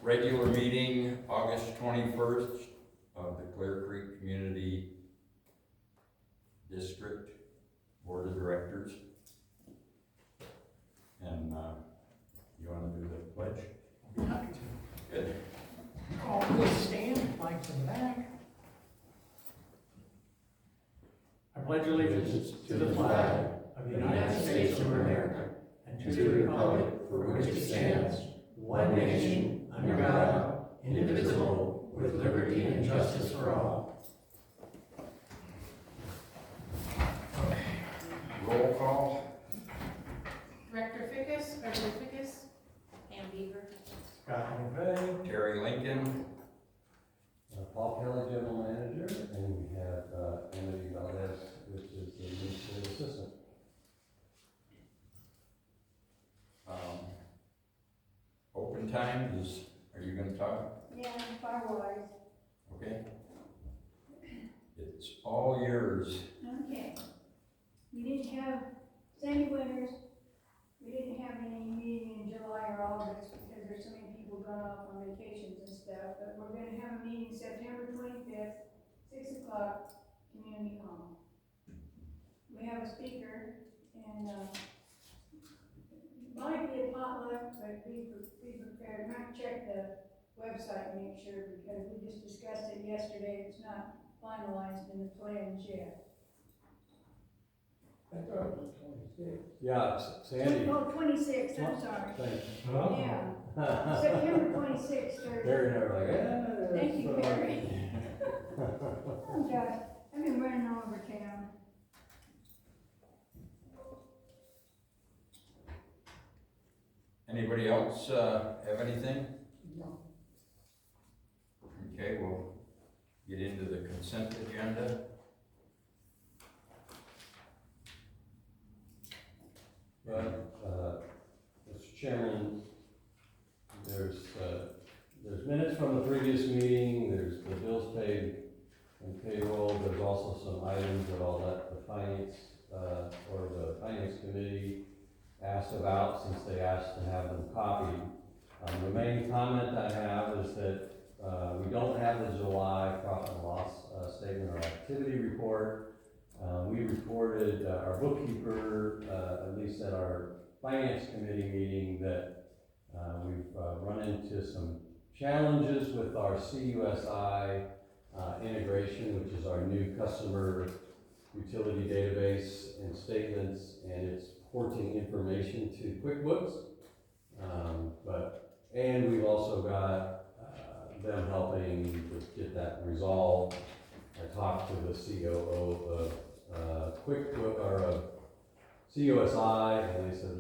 regular meeting, August 21st of the Clear Creek Community District Board of Directors. And you want to do the pledge? I'd be happy to. Good. All please stand, flags in the back. I pledge allegiance to the flag of the United States of America and to the republic for which it stands, one nation, under God, indivisible, with liberty and justice for all. Roll call. Director Fickus, Beverly Fickus, Pam Beaver. Scott McVeigh. Terry Lincoln. Paul Kelly, General Manager, and we have Emily Valdez, which is the Administrative Assistant. Open time is, are you going to talk? Yeah, firewise. Okay. It's all yours. Okay. We didn't have Sandy Winters. We didn't have any meeting in July or August because there's so many people gone off on vacations and stuff. But we're going to have a meeting September 25th, 6 o'clock, Community Hall. We have a speaker, and might be a potluck, but be prepared. Might check the website and make sure, because we just discussed it yesterday. It's not finalized in the plans yet. I thought it was 26. Yeah, Sandy. Oh, 26, I'm sorry. Thanks. Yeah, September 26th, Thursday. Barry and I were like, yeah. Thank you, Barry. Oh, gosh, I've been running all over town. Anybody else have anything? No. Okay, we'll get into the consent agenda. Mr. Chairman, there's minutes from the previous meeting, there's the bills paid and payroll, there's also some items that I'll let the finance committee asked about, since they asked to have them copied. The main comment I have is that we don't have the July profit and loss statement or activity report. We reported, our bookkeeper, at least at our finance committee meeting, that we've run into some challenges with our CUSI integration, which is our new customer utility database and statements, and it's porting information to QuickBooks. And we've also got them helping to get that resolved. I talked to the COO of QuickBooks, or CUSI, and they said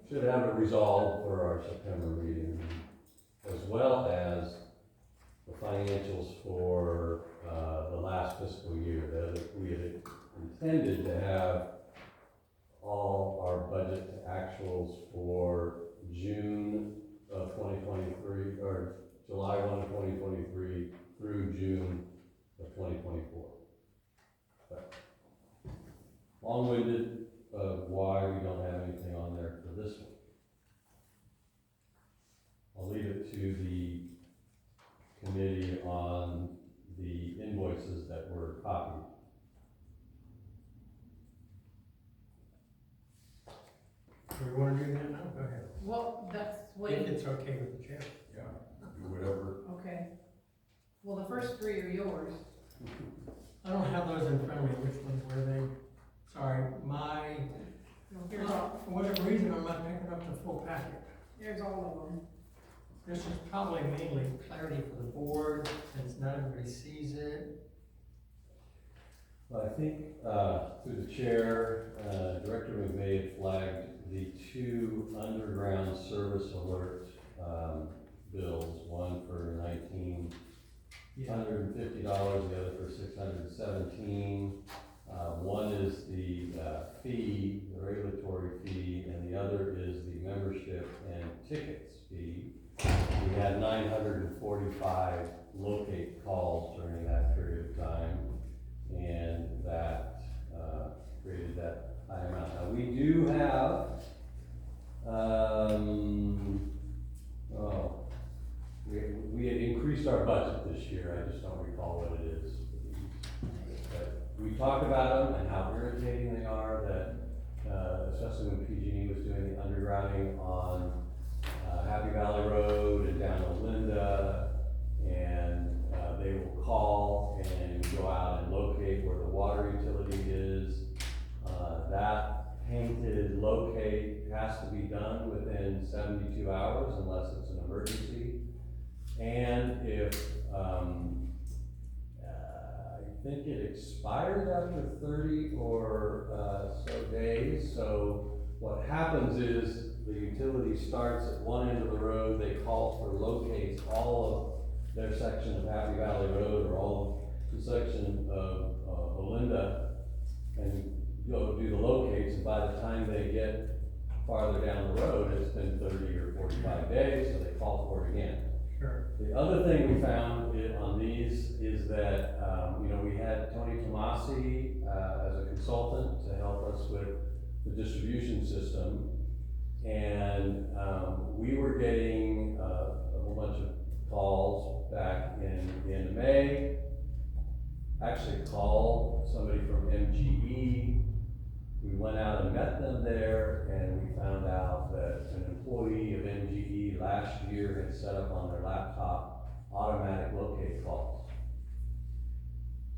should have it resolved for our September meeting, as well as the financials for the last fiscal year. That we had intended to have all our budget to actuals for June of 2023, or July 1 of 2023 through June of 2024. But long-winded of why we don't have anything on there for this one. I'll leave it to the committee on the invoices that were copied. Do we want to do that now? Go ahead. Well, that's If what, it's okay with the chair. Yeah, do whatever. okay. Well, the first three are yours. I don't have those in front of me. Which ones were they? Sorry, Here's all, for whatever reason, I'm not picking up the full packet. here's all of them. This is probably mainly clarity for the board, since not everybody sees it. Well, I think through the chair, Director McVeigh flagged the two underground service alert bills, one for $1,950, the other for $617. One is the fee, the regulatory fee, and the other is the membership and tickets fee. We had 945 locate calls during that period of time, and that created that high amount. Now, we do have, we've talked about them and how irritating they are, that, especially when PG&E was doing the undergrounding on, Happy Valley Road and down to Linda, and, they will call and go out and locate where the water utility is. That painted locate has to be done within 72 hours unless it's an emergency. And if, I think it expires after 30 or so days. So what happens is the utility starts at one end of the road, they call for locates all of their section of Happy Valley Road or all of the section of Belinda, and go do the locates, and by the time they get farther down the road, it's been 30 or 45 days, so they call for it again. Sure. The other thing we found on these is that, we had Tony Tomasi, as a consultant to help us with the distribution system. And, we were getting, a whole bunch of calls back in the end of May. Actually called somebody from MGE. We went out and met them there, and we found out that an employee of MGE last year had set up on their laptop automatic locate calls.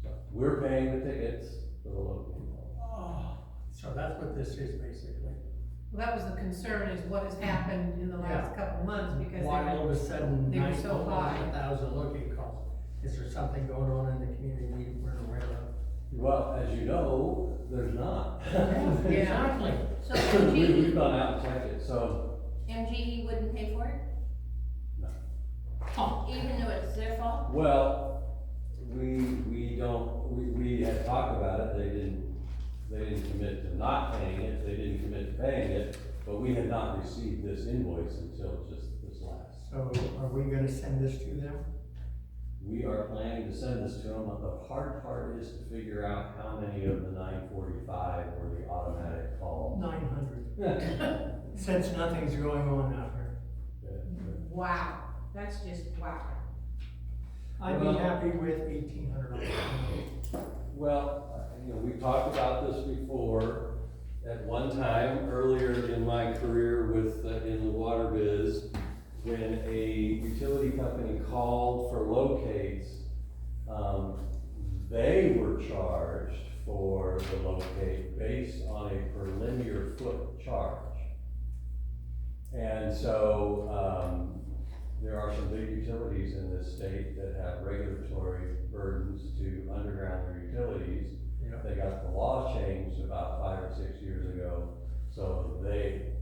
So we're paying the tickets for the locate calls. Oh, so that's what this is basically. Well, that was the concern, is what has happened in the last couple months, because Why all of a sudden, they were so high. 1,000 looking calls? Is there something going on in the community we're aware of? Well, as you know, there's not. Exactly. So We've MGE, gone out and checked it, so, MGE wouldn't pay for it, Oh, even though it's their fault? well, we had talked about it, they didn't commit to not paying it, they didn't commit to paying it, but we had not received this invoice until just this last. so are we gonna send this to them? We are planning to send this to them, but the hard part is to figure out how many of the 945 were the automatic calls. 900. Since nothing's going on out here. Wow, that's just wow. I'd be Well- happy with $1,800. Well, we've talked about this before. At one time, earlier in my career in the water biz, when a utility company called for locates, they were charged for the locate based on a per linear foot charge. And so, there are some big utilities in this state that have regulatory burdens to underground their utilities. Yeah. They got the law changed about 5 or 6 years ago, so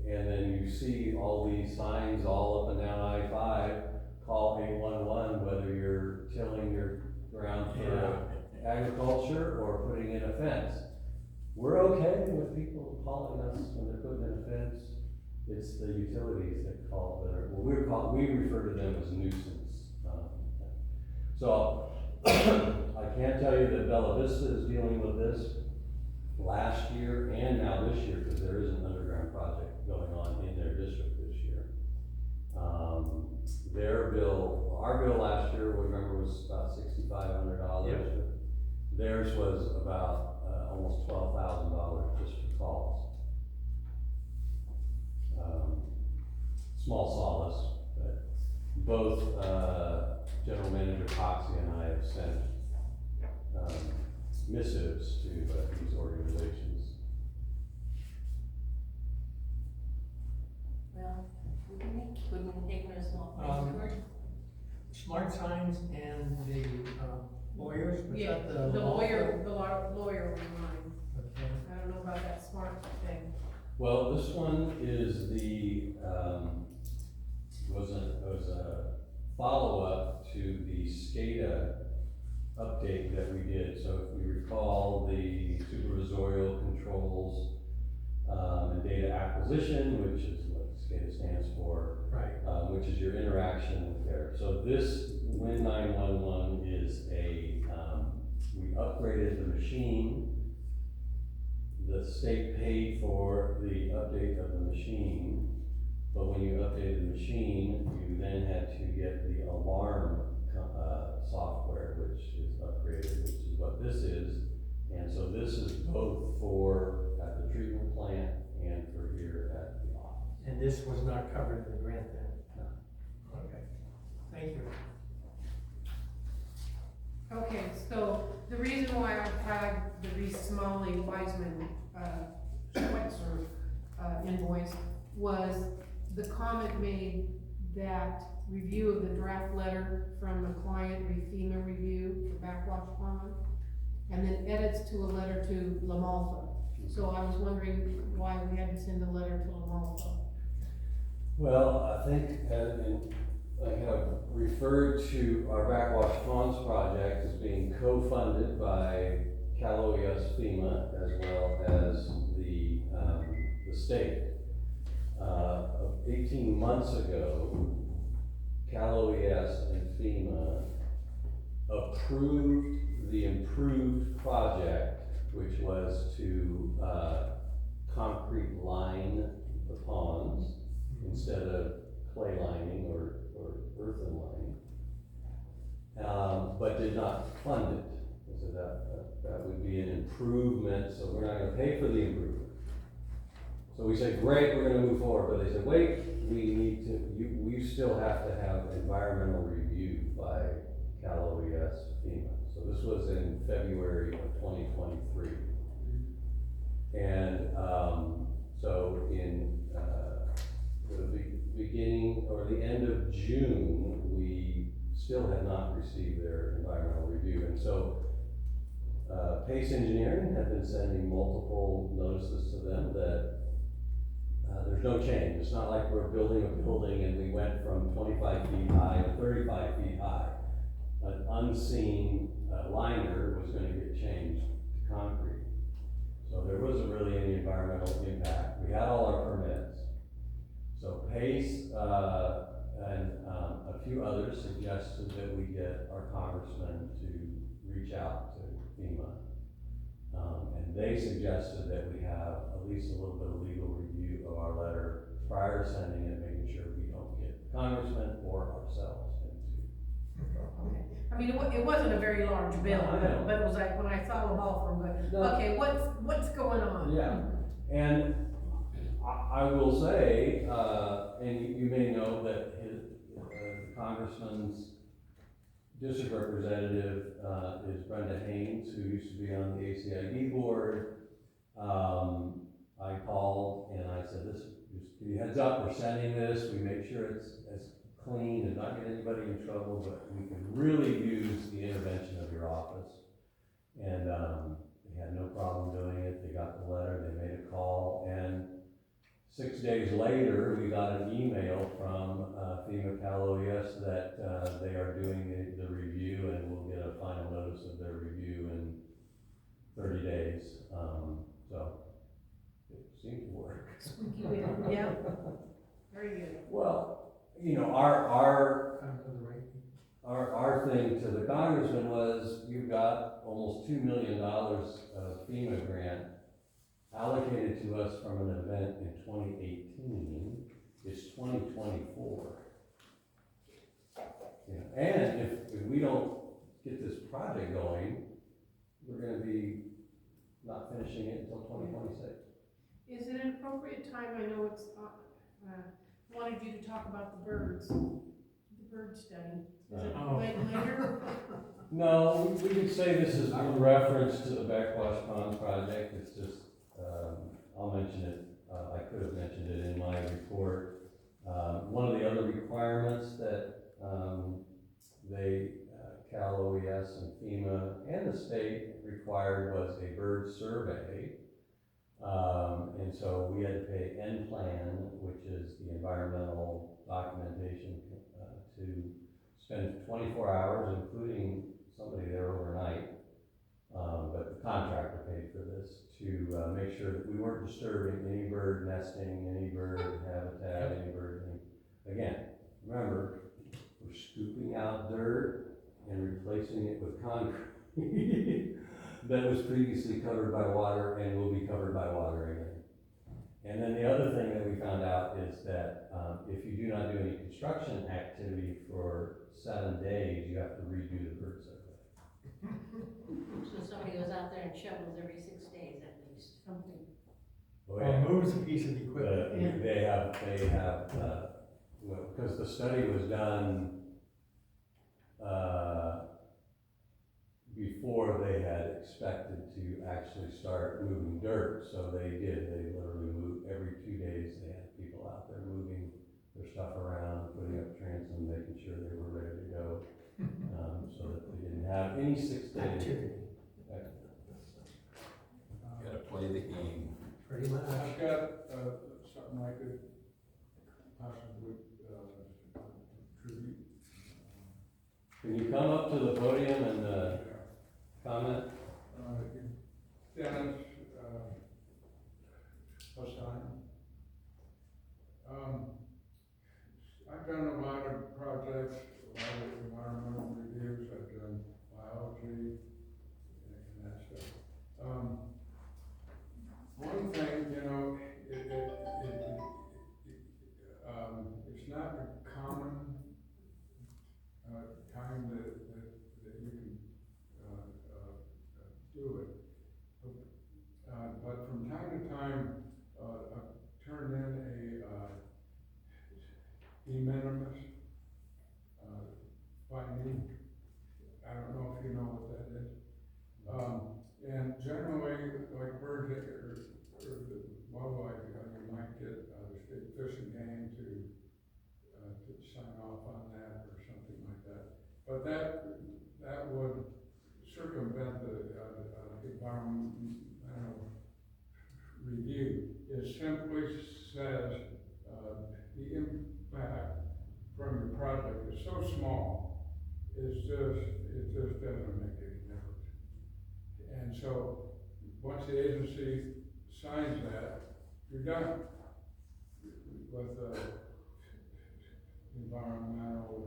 and then you see all these signs all up and down I-5, call 811, whether you're tilling your ground for agriculture or putting in a fence. We're okay with people calling us when they're putting in a fence. It's the utilities that we refer to them as nuisance. So, I can tell you that Bella Vista is dealing with this last year and now this year, because there is an underground project going on in their district this year. Our bill last year, remember, was about $6,500. Yeah. Theirs was about, almost $12,000 just for calls. Small solace, but both, General Manager Coxey and I have sent, missives to these organizations. Well, wouldn't we take them as small price for it? Smart signs and the lawyers, was Yeah, that the law lawyer firm? was mine. Okay. I don't know about that smart thing. Well, this one is was a follow-up to the SCADA update that we did. So if you recall, the supervisorial controls, and data acquisition, which is what SCADA stands for, Right. which is your interaction with there. So this Win 911 is we upgraded the machine. The state paid for the update of the machine, but when you updated the machine, you then had to get the alarm software, which is upgraded, which is what this is. And so for at the treatment plant and for here at the office. And this was not covered in the grant then? No. Okay, thank you. Okay, so the reason why I flagged the Reese Smalley Wiseman, Schweitzer, invoice was the comment made that review of the draft letter from the client, FEMA review for backwash pond, and then edits to a letter to La Malfa. So I was wondering why we had to send a letter to La Malfa. Well, I think, I have referred to our backwash ponds project as being co-funded by Cal OES FEMA as well as the state. 18 months ago, Cal OES and FEMA approved the improved project, which was to concrete line the ponds instead of clay lining or earthen lining, but did not fund it. So that would be an improvement, so we're not gonna pay for the improvement. So we said, great, we're gonna move forward, but they said, wait, we still have to have environmental review by Cal OES FEMA. So this was in February of 2023. And so in the beginning or the end of June, we still had not received their environmental review. And so Pace Engineering had been sending multiple notices to them that there's no change. It's not like we're building a building and we went from 25 feet high to 35 feet high. An unseen liner was going to get changed to concrete. So there wasn't really any environmental impact. We had all our permits. So Pace and a few others suggested that we get our congressman to reach out to FEMA. And they suggested that we have at least a little bit of legal review of our letter prior to sending it, making sure we don't get the congressman or ourselves into. Okay. I mean, it wasn't a very large bill, but it was like, when I saw them all from, okay, what's going on? Yeah, and I will say, and you may know that the congressman's district representative is Brenda Haynes, who used to be on the ACID board. I called and I said, just give you a heads up, we're sending this, we make sure it's as clean and not get anybody in trouble, but we could really use the intervention of your office. And they had no problem doing it. They got the letter, they made a call, and 6 days later, we got an email from FEMA Cal OES that they are doing the review and we'll get a final notice of their review in 30 days. So it seemed to work. Yeah, very good. Well, you know, our thing to the congressman was, you've got almost $2 million of FEMA grant allocated to us from an event in 2018. It's 2024. Yeah. And if we don't get this project going, we're gonna be not finishing it until 2026. Is it an appropriate time, I know it's, wanted you to talk about the birds, the bird study. Is it later? No, we could say this is in reference to the Backwash Pond project. It's just, I'll mention it, I could have mentioned it in my report. One of the other requirements that Cal OES and FEMA and the state required was a bird survey. And so we had to pay NPLAN, which is the environmental documentation, to spend 24 hours, including somebody there overnight. But the contractor paid for this to make sure that we weren't disturbing any bird nesting, any bird habitat, any bird. Again, remember, we're scooping out dirt and replacing it with concrete that was previously covered by water and will be covered by water again. And then the other thing that we found out is that if you do not do any construction activity for 7 days, you have to redo the bird survey. So somebody goes out there and shovels every 6 days at least. something. Oh, yeah. moves a piece of equipment. They have, well, because the study was done, before they had expected to actually start moving dirt, so they literally moved, every 2 days, they had people out there moving their stuff around, putting up transom, making sure they were ready to go, so that they didn't have any 6 days. Activity, Gotta play the game. pretty much. I've got, something I could possibly, contribute. Can you come up to the podium and, comment? Dennis, Hassan. I've done a lot of projects, a lot of environmental reviews, I've done biology and that stuff. One thing, you know, it's not a common, time that you can, do it. But from time to time, I've turned in a, de minimis, finding. I don't know if you know what that is. And generally, like birds, or the wildlife, you might get the state fishing game to sign off on that or something like that. But that would circumvent the environmental review. It simply says, the impact from your project is so small, it just doesn't make any difference. And so, once the agency signs that, you're done with environmental,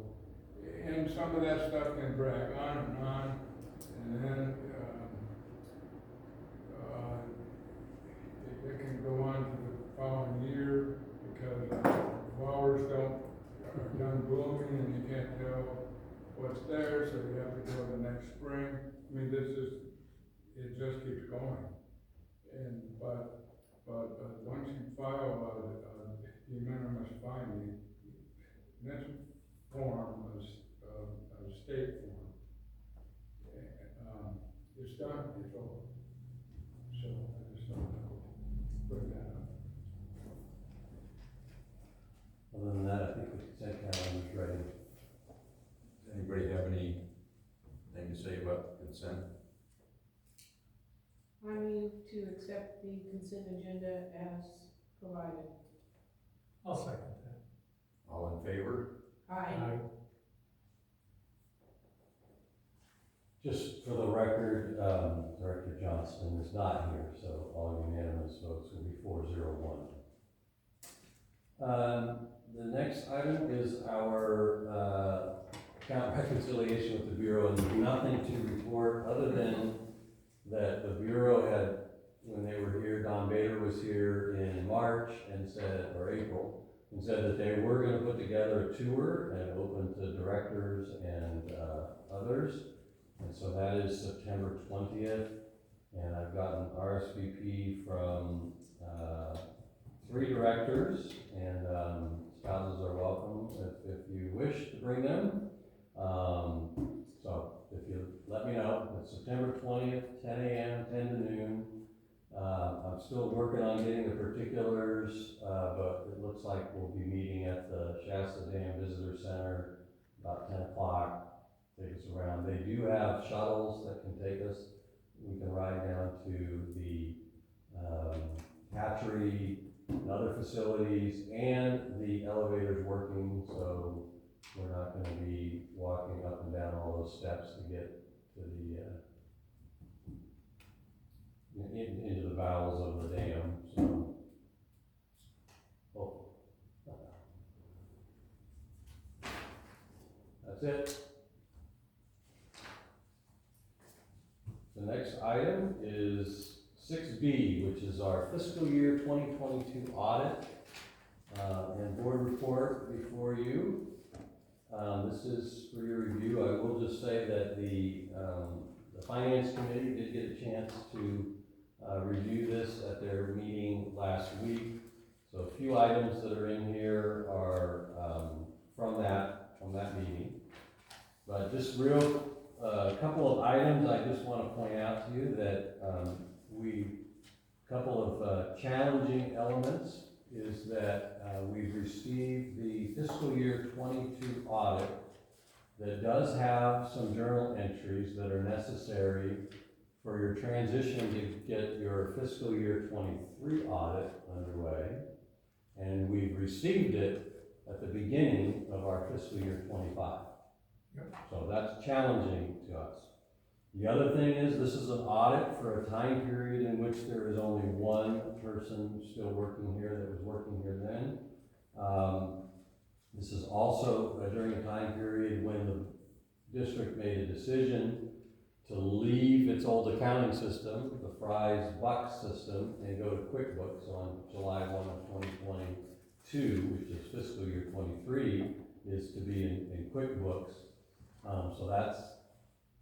and some of that stuff can drag on, and then, it can go on to the following year, because flowers are done blooming, and you can't tell what's there, so you have to go the next spring. I mean, it just keeps going. But once you file a de minimis finding, this form is a state form. It's done, it's over. So I just don't know, bring that up. Other than that, I think the consent calendar is ready. Does anybody have anything to say about consent? I move to accept the consent agenda as provided. I'll second that. All in favor? Aye. Just for the record, Director Johnston is not here, so all unanimous votes will be 401. The next item is our account reconciliation with the Bureau, and nothing to report other than that the Bureau had, when they were here, Don Bader was here in March and said, or April, and said that they were gonna put together a tour and open to directors and others. And so that is September 20th, and I've gotten RSVP from 3 directors, and spouses are welcome if you wish to bring them. So if you let me know, it's September 20th, 10 a.m., 10 to noon. I'm still working on getting the particulars, but it looks like we'll be meeting at the Shasta Dam Visitor Center about 10 o'clock. Take us around. They do have shuttles that can take us. We can ride down to the hatchery and other facilities, and the elevator's working, so we're not going to be walking up and down all those steps to get to the into the bowels of the dam. So, that's it. The next item is 6B, which is our fiscal year 2022 audit and board report before you. This is for your review. I will just say that the finance committee did get a chance to review this at their meeting last week. So a few items that are in here are, from that meeting. But just a couple of items I just want to point out to you that, couple of challenging elements is that we've received the fiscal year 22 audit that does have some journal entries that are necessary for your transition to get your fiscal year 23 audit underway. And we've received it at the beginning of our fiscal year 25. Yep. So that's challenging to us. The other thing is, this is an audit for a time period in which there is only one person still working here that was working here then. This is also during a time period when the district made a decision to leave its old accounting system, the Fry's Buck system, and go to QuickBooks on July 1 of 2022, which is fiscal year 23, is to be in QuickBooks. So that's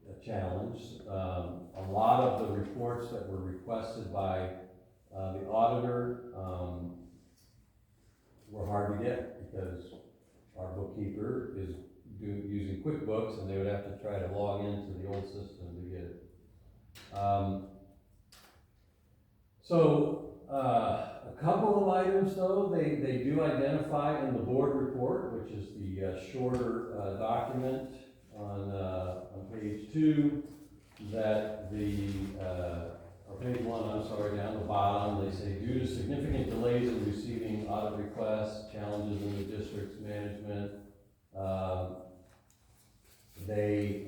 a challenge. A lot of the reports that were requested by the auditor were hard to get because our bookkeeper is using QuickBooks and they would have to try to log into the old system to get it. A couple of items though, they do identify in the board report, which is the shorter document on page 2, that or page 1, I'm sorry, down the bottom, they say, due to significant delays in receiving audit requests, challenges in the district's management, the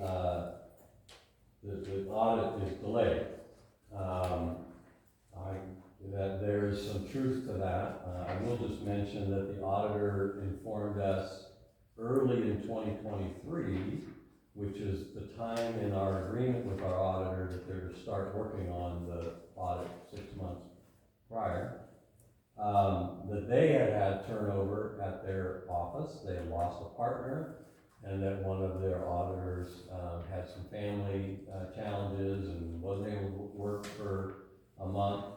audit is delayed. That there is some truth to that. I will just mention that the auditor informed us early in 2023, which is the time in our agreement with our auditor that they're to start working on the audit 6 months prior, that they had turnover at their office. They had lost a partner, and that one of their auditors had some family challenges and wasn't able to work for a month.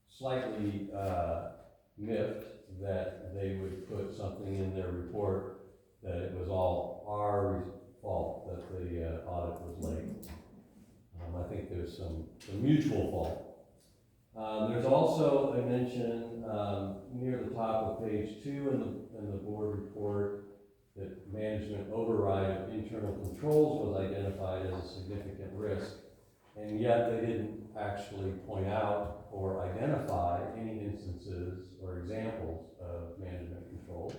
Slightly miffed that they would put something in their report that it was all our fault that the audit was late. I think there's some mutual fault. There's also a mention near the top of page 2 in the board report that management override of internal controls was identified as a significant risk, and yet they didn't actually point out or identify any instances or examples of management controls.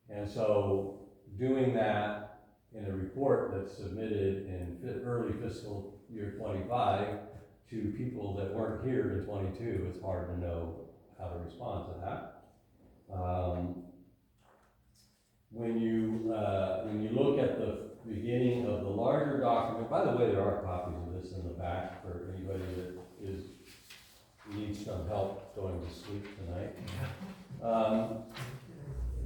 And so doing that in a report that's submitted in early fiscal year 25 to people that weren't here in 22, it's hard to know how to respond to that. When you look at the beginning of the larger document, by the way, there are copies of this in the back for anybody that needs some help going to sleep tonight.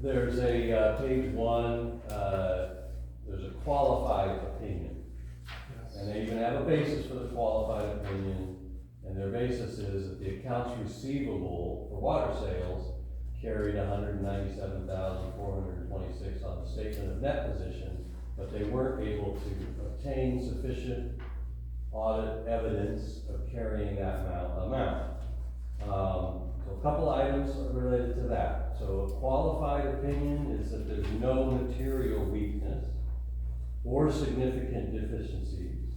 There's a page 1, there's a qualified opinion. And they even have a basis for the qualified opinion, and their basis is that the accounts receivable for water sales carried $197,426 on the statement of net position, but they weren't able to obtain sufficient audit evidence of carrying that amount. So a couple items related to that. So a qualified opinion is that there's no material weakness or significant deficiencies.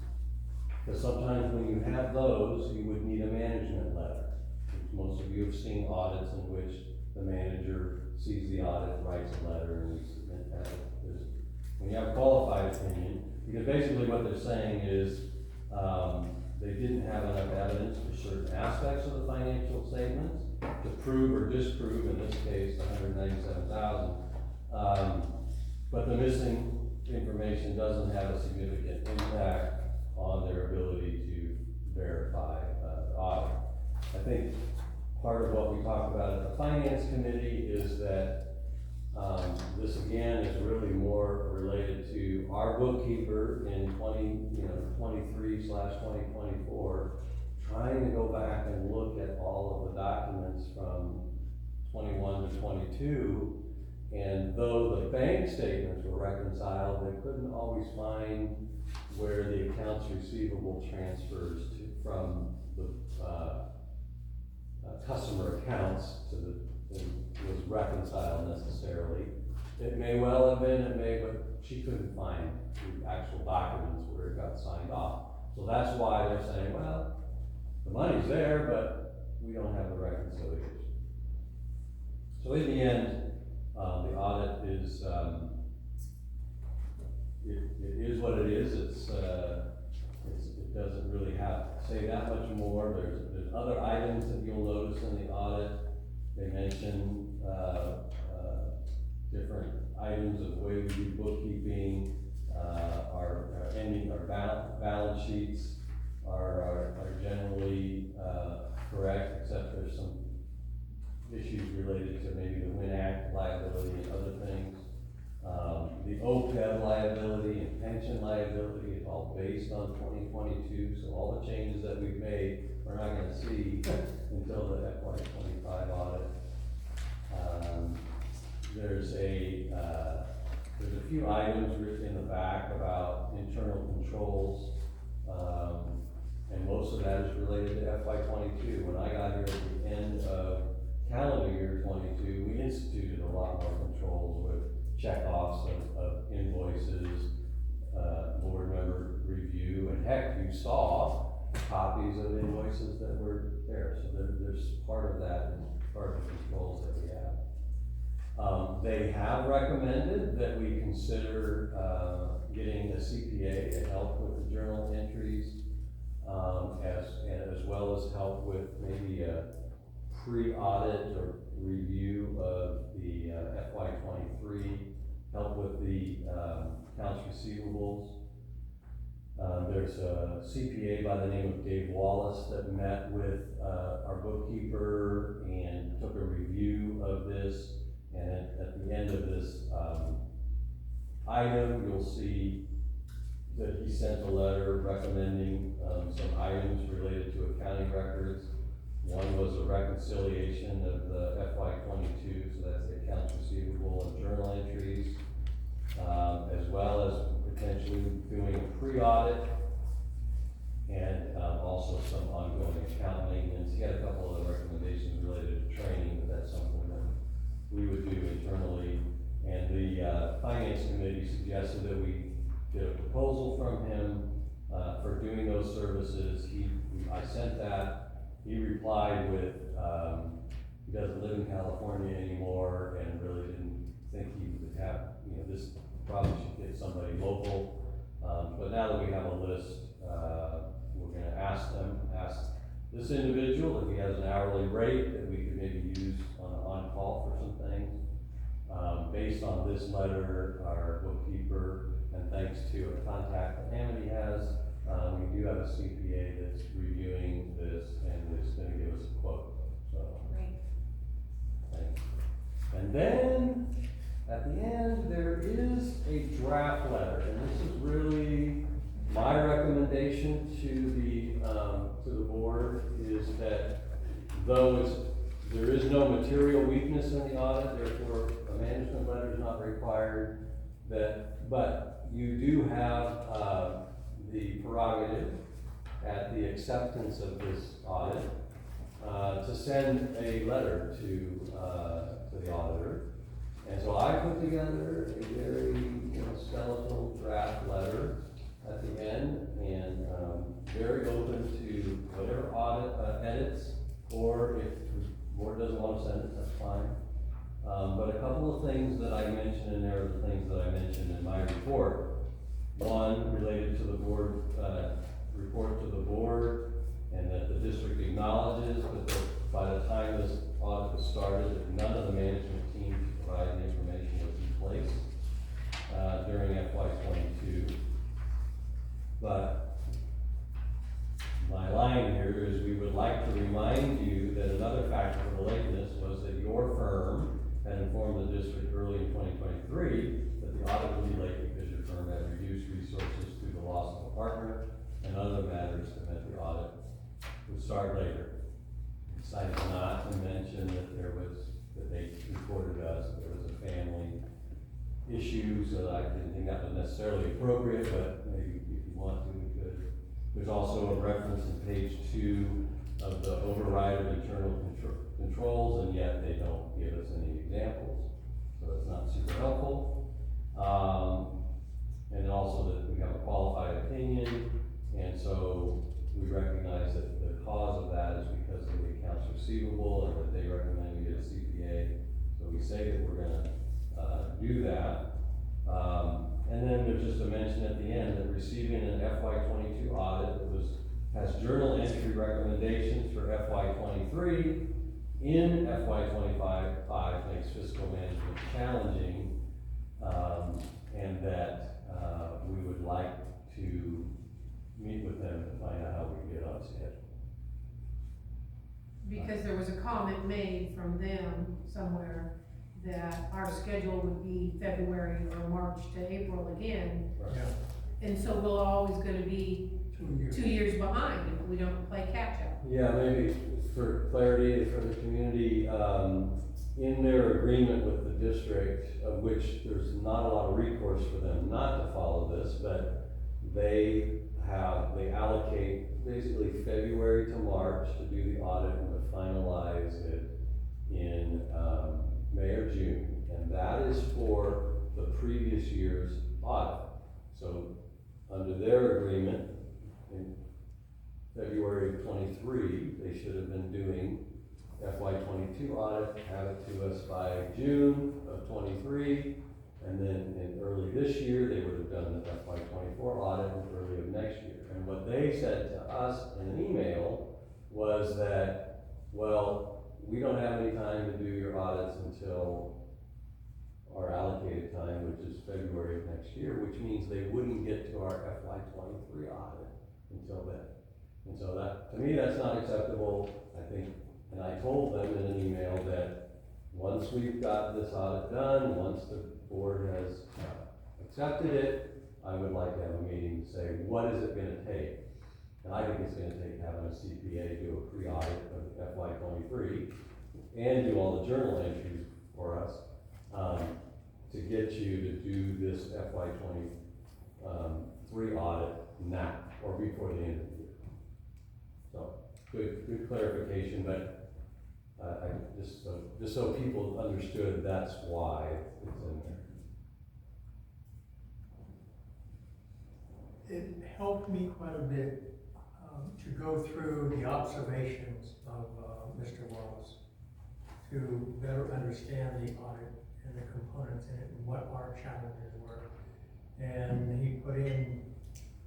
Because sometimes when you have those, you would need a management letter. Most of you have seen audits in which the manager sees the audit, writes a letter, and we submit that. When you have a qualified opinion, because basically what they're saying is they didn't have enough evidence for certain aspects of the financial statements to prove or disprove, in this case, the $197,000. But the missing information doesn't have a significant impact on their ability to verify the audit. I think part of what we talked about at the Finance Committee is that This again is really more related to our bookkeeper in 23/2024, trying to go back and look at all of the documents from 21 to 22. And though the bank statements were reconciled, they couldn't always find where the accounts receivable transfers from the, customer accounts to was reconciled necessarily. It may well have been, but she couldn't find the actual documents where it got signed off. So that's why they're saying, well, the money's there, but we don't have the reconciliation. So in the end, the audit is, it is what it is. It doesn't really say that much more. There's other items that you'll notice in the audit. They mention, different items of the way we do bookkeeping, our balance sheets are generally, correct, except there's some issues related to maybe the WIN Act liability and other things. The OPEB liability and pension liability is all based on 2022, so all the changes that we've made, we're not gonna see until the FY25 audit. There's a few items written in the back about internal controls, and most of that is related to FY22. When I got here at the end of calendar year 22, we instituted a lot more controls with checkoffs of invoices, board member review, and heck, you saw copies of invoices that were there. So there's part of that, and part of the controls that we have. They have recommended that we consider getting a CPA to help with the journal entries, as well as help with maybe a pre-audit or review of the FY23, help with the accounts receivables. There's a CPA by the name of Dave Wallace that met with our bookkeeper and took a review of this. And at the end of this item, you'll see that he sent a letter recommending some items related to accounting records. One was a reconciliation of the FY22, so that's the accounts receivable and journal entries, as well as potentially doing a pre-audit and also some ongoing account maintenance. He had a couple of recommendations related to training, but that's something that we would do internally. And the finance committee suggested that we get a proposal from him for doing those services. I sent that. He replied with, he doesn't live in California anymore and really didn't think he would have, this probably should get somebody local. But now that we have a list, we're gonna ask this individual if he has an hourly rate that we could maybe use on-call for some things. Based on this letter, our bookkeeper, and thanks to a contact that Amity has, we do have a CPA that's reviewing this and is going to give us a quote. So, Great. thanks. And then at the end, there is a draft letter, and this is really my recommendation to the board is that though there is no material weakness in the audit, therefore a management letter is not required, but you do have the prerogative at the acceptance of this audit to send a letter to the auditor. And so I put together a very skeletal draft letter at the end, and very open to whatever audit edits, or if the board doesn't want to send it, that's fine. But a couple of things that I mentioned in there are the things that I mentioned in my report. One related to the board, report to the board, and that the district acknowledges that by the time this audit was started, that none of the management team to provide the information was in place during FY22. But my line here is we would like to remind you that another factor for the lateness was that your firm had informed the district early in issues that I didn't think that was necessarily appropriate, but maybe if you want to, we could. There's also a reference in page 2 of the override of internal controls, and yet they don't give us any examples, so it's not super helpful. And also that we have a qualified opinion, and so we recognize that the cause of that is because of the accounts receivable, and that they recommend we get a CPA. So we say that we're gonna do that. And then there's just a mention at the end that receiving an FY22 audit that has journal entry recommendations for FY23 in FY25 makes fiscal management challenging, and that we would like to meet with them to find out how we get on schedule. Because there was a comment made from them somewhere that our schedule would be February or March to April again. Yeah, And so we're always gonna be 2 years. 2 years behind if we don't play catch up. Yeah, maybe for clarity for the community, in their agreement with the district, of which there's not a lot of recourse for them not to follow this, but they allocate basically February to March to do the audit and to finalize it in May or June, and that is for the previous year's audit. So under their agreement, in February of 23, they should have been doing FY22 audit, have it to us by June of 23, and then in early this year, they would have done the FY24 audit in early of next year. And what they said to us in an email was that, well, we don't have any time to do your audits until our allocated time, which is February of next year, which means they wouldn't get to our FY23 audit until then. And so that, to me, that's not acceptable, I think, and I told them in an email that once we've got this audit done, once the board has accepted it, I would like to have a meeting to say, what is it gonna take? And I think it's gonna take having a CPA do a pre-audit of FY23 and do all the journal entries for us, to get you to do this FY23 audit now, or before the end of the year. So, good clarification, but I just so people understood that's why it's in there. It helped me quite a bit to go through the observations of Mr. Wallace to better understand the audit and the components in it and what our challenges were. And he put in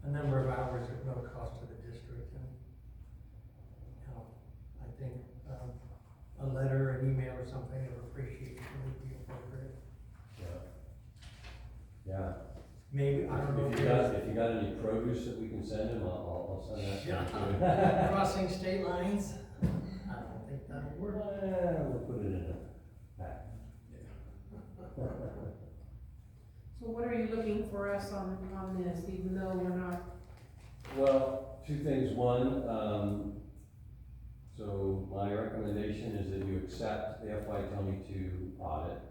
a number of hours at no cost to the district, and I think a letter, an email or something of appreciation would be appropriate. Yeah. Maybe, I don't know. If you got any produce that we can send him, I'll send that to you. Crossing state lines? I don't think that'll work. We'll put it in a pack. So what are you looking for us on this, even though we're not? Well, two things. One, so my recommendation is that you accept the FY22 audit.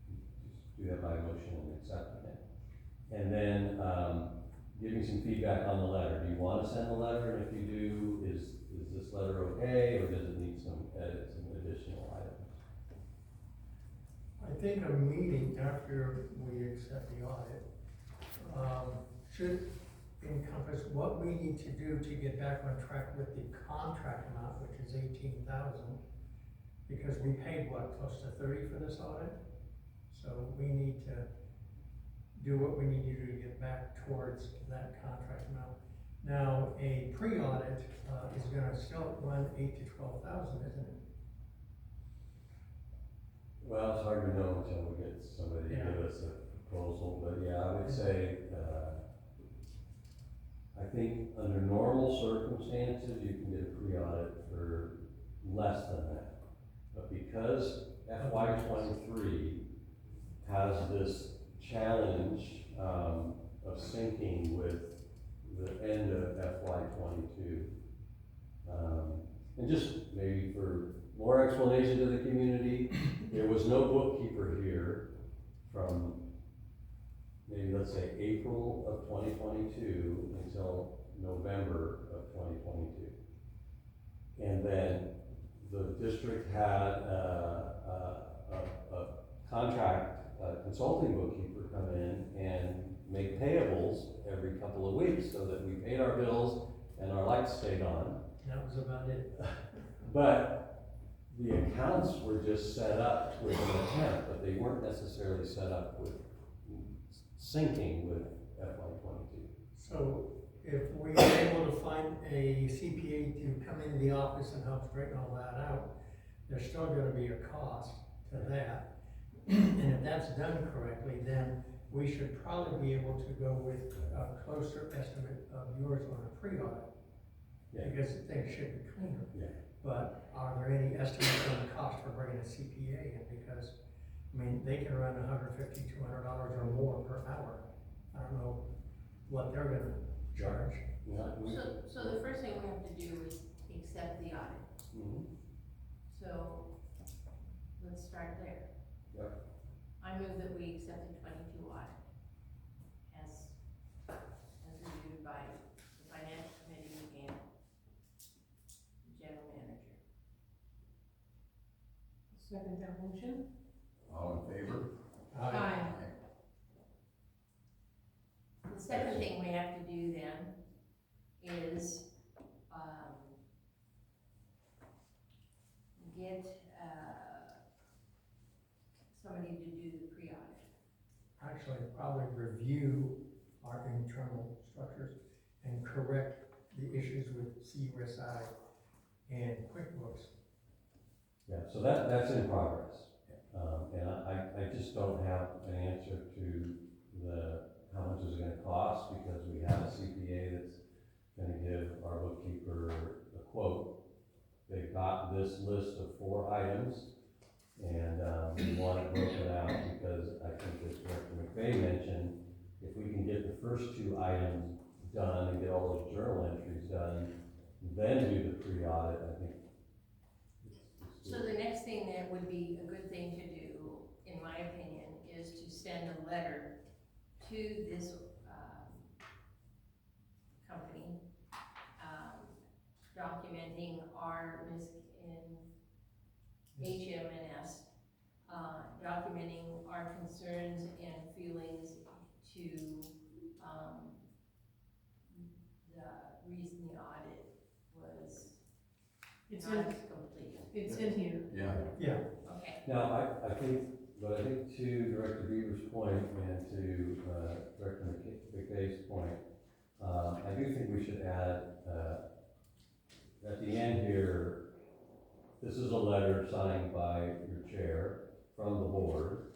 Just do that by motion and accept it. And then, give me some feedback on the letter. Do you want to send a letter? And if you do, is this letter okay, or does it need some edits and additional items? I think a meeting after we accept the audit, should encompass what we need to do to get back on track with the contract amount, which is $18,000. Because we paid what, close to 30 for this audit? So we need to do what we need to do to get back towards that contract amount. Now, a pre-audit is gonna still run $8,000 to $12,000, isn't it? Well, it's hard to know until we get somebody to give us a proposal, but yeah, I would say, I think under normal circumstances, you can get a pre-audit for less than that. But because FY23 has this challenge of syncing with the end of FY22, and just maybe for more explanation to the community, there was no bookkeeper here from maybe, let's say, April of 2022 until November of 2022. And then the district had a contract, consulting bookkeeper come in and make payables every couple of weeks so that we paid our bills and our lights stayed on. That was about it. But the accounts were just set up with an attempt, but they weren't necessarily set up with syncing with FY22. So if we were able to find a CPA to come into the office and help straighten all that out, there's still gonna be a cost to that. And if that's done correctly, then we should probably be able to go with a closer estimate of yours on a pre-audit. Yeah. Because things should be cleaner. Yeah. But are there any estimates on the cost for bringing a CPA in? Because, I mean, they can run $150, $200 or more per hour. I don't know what they're gonna charge. Yeah, So the first thing we have to do is accept the audit. Mhm. So let's start there. Yep. I move that we accept the 22 audit as reviewed by the financial committee and the general manager. Second that motion? All in favor? Aye. The second thing we have to do then is, get, somebody to do the pre-audit. Actually, probably review our internal structures and correct the issues with CUSI and QuickBooks. Yeah, so that's in progress. And I just don't have an answer to how much is it gonna cost, because we have a CPA that's gonna give our bookkeeper a quote. They've got this list of 4 items, and we want it broken out, because I think as Director McVeigh mentioned, if we can get the first 2 items done and get all those journal entries done, then do the pre-audit, I think. So the next thing that would be a good thing to do, in my opinion, is to send a letter to this, company, documenting our risk in HM&S, documenting our concerns and feelings to, the reason the audit was It's not in, complete. it's in here. Yeah. Yeah. Okay. Now, I think to Director Beaver's point and to Director McKay's point, I do think we should add, at the end here, this is a letter signed by your chair from the board,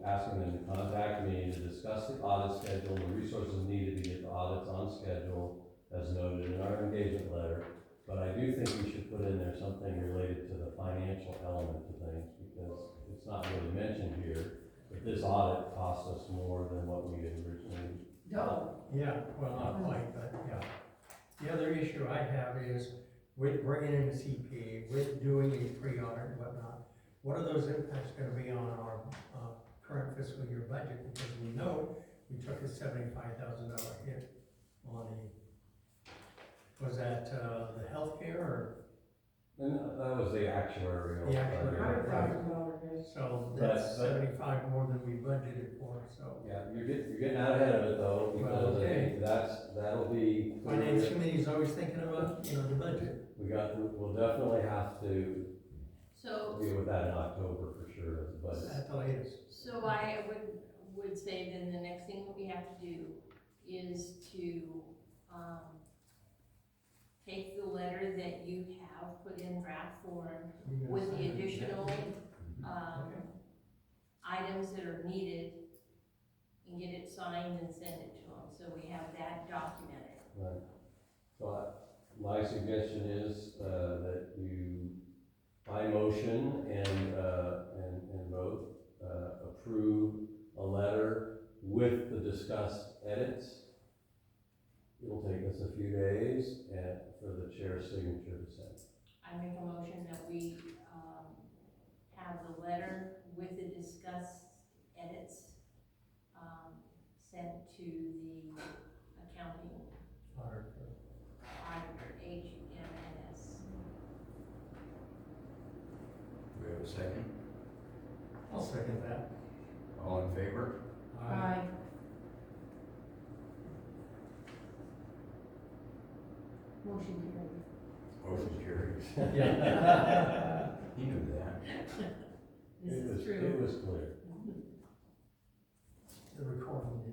asking them to contact me to discuss the audit schedule and the resources needed to get the audits on schedule, as noted in our engagement letter. But I do think we should put in there something related to the financial element of things, because it's not really mentioned here, but this audit cost us more than what we had originally. Yeah, well, not quite, but yeah. The other issue I have is with bringing in a CPA, with doing a pre-audit and whatnot, what are those impacts gonna be on our current fiscal year budget? Because we know we took a $75,000 hit on was that the healthcare or? And that was the actuarial. The actuarial. $100,000 So But- that's 75 more than we budgeted for, so. Yeah, you're getting out ahead of it though, because I Okay. think that'll be. Finance committee's always thinking about, the budget. We'll definitely have to So, deal with that in October for sure, but. At the latest. so I would say then the next thing that we have to do is to, take the letter that you have put in draft form with the additional, items that are needed, and get it signed and send it to them, so we have that documented. Right. So my suggestion is, that you, by motion and vote, approve a letter with the discussed edits. It'll take us a few days and for the chair's signature to send. I make a motion that we, have the letter with the discussed edits, sent to the accounting auditor, HMNS. Do we have a second? I'll second that. All in favor? Aye. Motion carried. Motion carries. Yeah. He knew that. This It was- is true. It was clear. The recording didn't.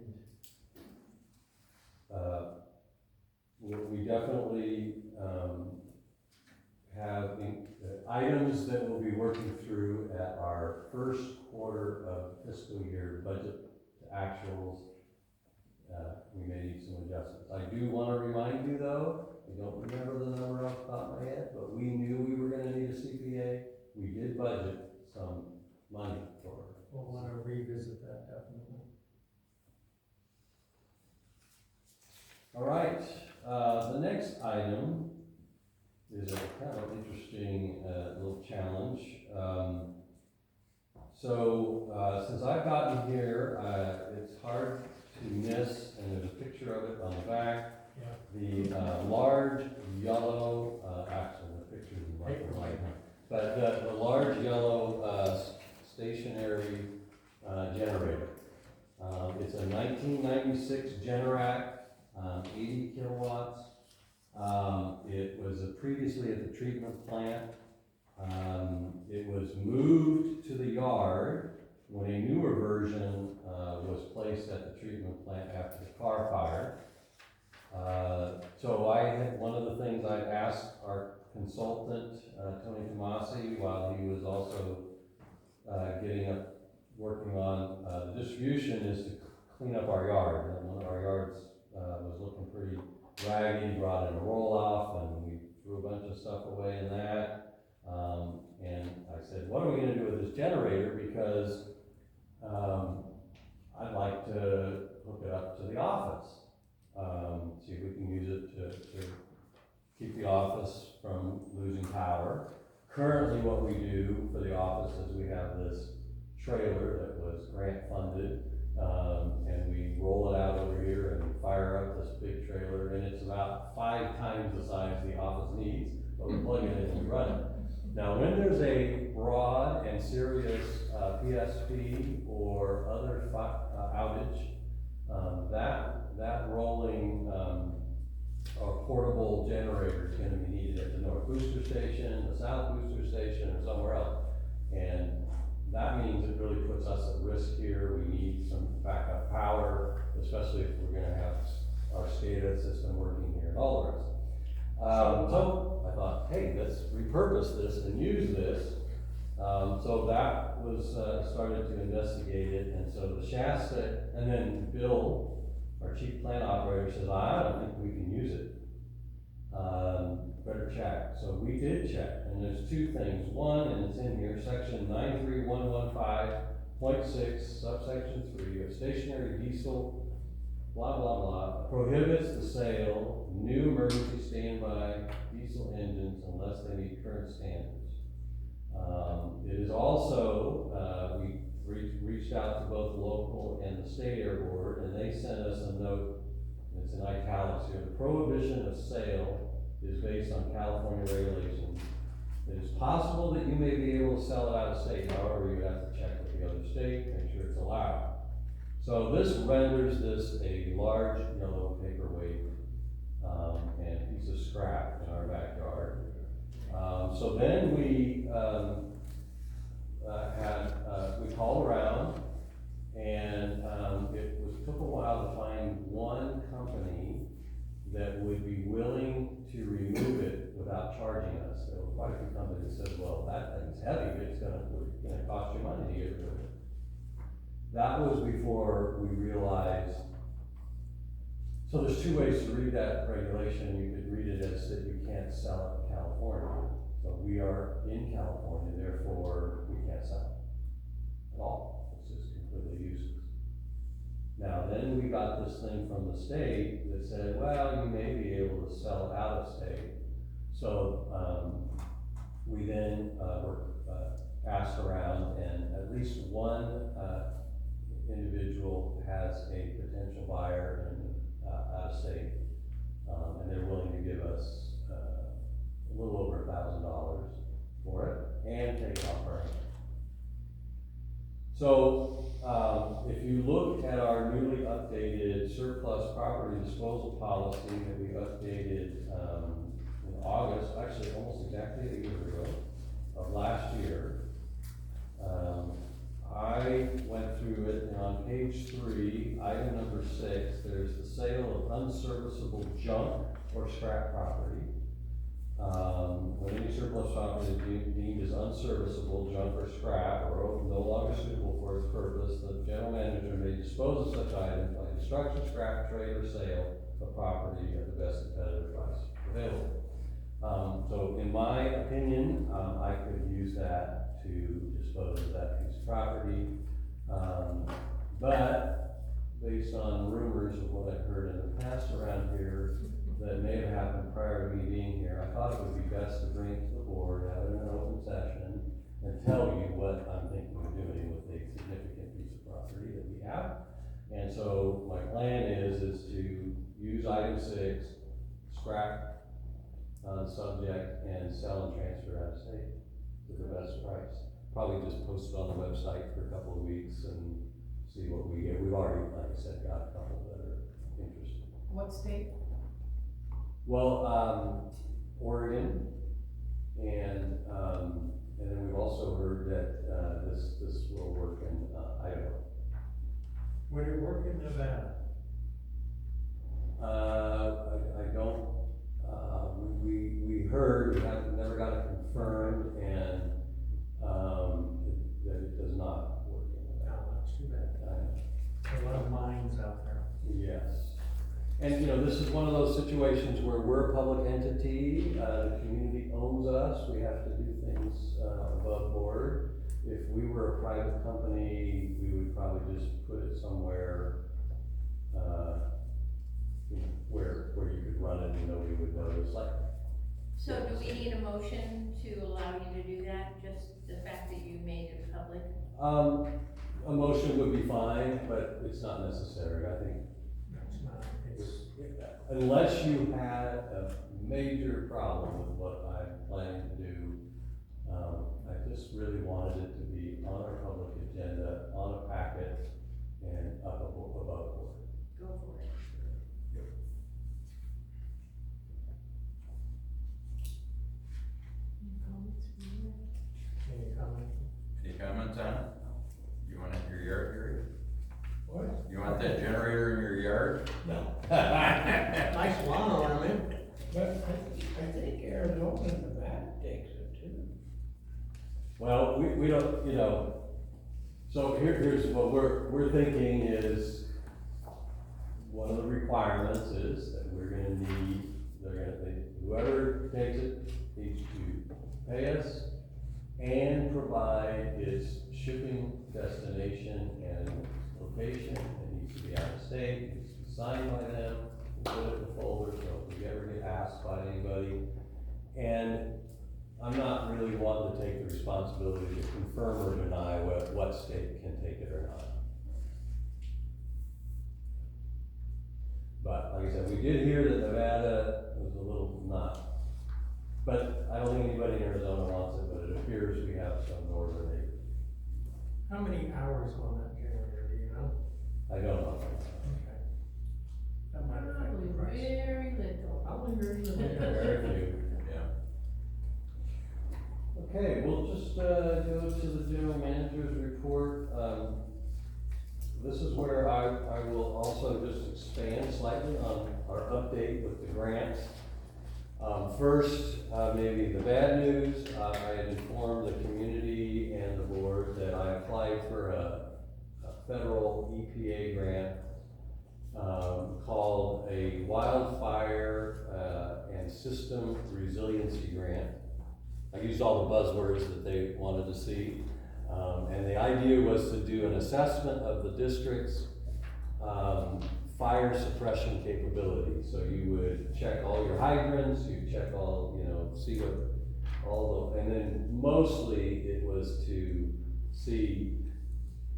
We definitely, have items that we'll be working through at our first quarter of fiscal year budget to actuals. We may need some adjustments. I do wanna remind you though, I don't remember the number off the top of my head, but we knew we were gonna need a CPA. We did budget some money for it. We'll wanna revisit that definitely. All right, the next item is a kind of interesting, little challenge. Since I've gotten here, it's hard to miss, and there's a picture of it on the back, Yeah. the large yellow, actually the picture is black and white, but the large yellow, stationary, generator. It's a 1996 Generac, 80 kilowatts. It was previously at the treatment plant. It was moved to the yard when a newer version was placed at the treatment plant after the car fire. So one of the things I asked our consultant, Tony Tomasi, while he was also working on the distribution, is to clean up our yard. And one of our yards was looking pretty raggedy, brought in a roll-off, and we threw a bunch of stuff away in that. And I said, what are we gonna do with this generator? Because I'd like to hook it up to the office. See if we can use it to keep the office from losing power. Currently what we do for the office is we have this trailer that was grant funded, and we roll it out over here and fire up this big trailer, and it's about 5 times the size the office needs, but we plug it in and we run it. Now, when there's a broad and serious PSP or other outage, that rolling or portable generator is going to be needed at the north booster station, the south booster station, or somewhere else. And that means it really puts us at risk here. We need some backup power, especially if we're going to have our SCADA system working here and all the rest. So I thought, hey, let's repurpose this and use this. So that was started to investigate it, and so the Shasta, and then Bill, our chief plant operator, says, I don't think we can use it. Better check. So we did check, and there's 2 things. One, and it's in here, section 93115.6, subsection 3, of stationary diesel, blah, blah, blah, prohibits the sale of new emergency standby diesel engines unless they meet current standards. It is also, we reached out to both the local and the state air board, and they sent us a note, and it's in italics here. The prohibition of sale is based on California regulations. It is possible that you may be able to sell it out of state, however, you have to check with the other state, make sure it's allowed. So this renders this a large yellow paperweight and piece of scrap in our backyard. So then we we called around, and took a while to find one company that would be willing to remove it without charging us. There were quite a few companies that said, well, that thing's heavy, it's gonna cost you money to get rid of it. That was before we realized, so there's 2 ways to read that regulation. You could read it as that you can't sell it in California. So we are in California, therefore we can't sell it at all. It's just completely useless. Now then we got this thing from the state that said, well, you may be able to sell it out of state. So we then were asked around, and at least one individual has a potential buyer in, out of state. And they're willing to give us, a little over $1,000 for it and take off our. So, if you look at our newly updated surplus property disposal policy that we updated, in August, actually almost exactly a year ago of last year, I went through it, and on page 3, item number 6, there's the sale of unserviceable junk or scrap property. When any surplus property is deemed as unserviceable, junk or scrap, or no longer suitable for its purpose, the general manager may dispose of such items by destruction, scrap, trade, or sale of property at the best competitive price available. So in my opinion, I could use that to dispose of that piece of property. But based on rumors of what I've heard in the past around here that may have happened prior to me being here, I thought it would be best to bring it to the board, have it in an open session, and tell you what I'm thinking of doing with a significant piece of property that we have. And so my plan is to use item 6, scrap subject, and sell and transfer out of state to the best price. Probably just post it on the website for a couple of weeks and see what we get. We've already, like I said, got a couple that are interested. What state? Well, Oregon, and then we've also heard that, this will work in, Idaho. Would it work in Nevada? I don't, we heard, we haven't, never got it confirmed, and, that it does not work in No, Nevada. that's too bad. There are a lot of mines out there. Yes. And, you know, this is one of those situations where we're a public entity, the community owns us, we have to do things, above board. If we were a private company, we would probably just put it somewhere, you know, where you could run it and nobody would notice, like. So do we need a motion to allow you to do that, just the fact that you made it public? A motion would be fine, but it's not necessary, I think. That's not, it's, Unless you had a major problem with what I'm planning to do, I just really wanted it to be on our public agenda, on a packet, and above board. Go for it. any comment? Any comments on it? You want it in your yard, Gary? What? You want that generator in your yard? No. Nice lawn ornament. But I think Arizona and Nevada takes it too. Well, we don't, you know, so here's what we're thinking is, one of the requirements is that we're gonna need, whoever takes it needs to pay us and provide its shipping destination and location. It needs to be out of state, it needs to be signed by them, put it in the folder, so if we ever get asked by anybody. And I'm not really wanting to take the responsibility to confirm or deny what state can take it or not. But like I said, we did hear that Nevada was a little not, but I don't think anybody in Arizona wants it, but it appears we have some northern neighbors. How many hours on that generator, do you know? I don't know. Okay. That might affect the Probably price. very little. Probably very little. Very few. Yeah. Okay, we'll just, go to the general manager's report. This is where I will also just expand slightly on our update with the grants. First, maybe the bad news, I had informed the community and the board that I applied for a federal EPA grant, called a Wildfire and System Resiliency Grant. I used all the buzzwords that they wanted to see. And the idea was to do an assessment of the district's fire suppression capability. So you would check all your hydrants, you check all, you know, see what, all the, and then mostly it was to see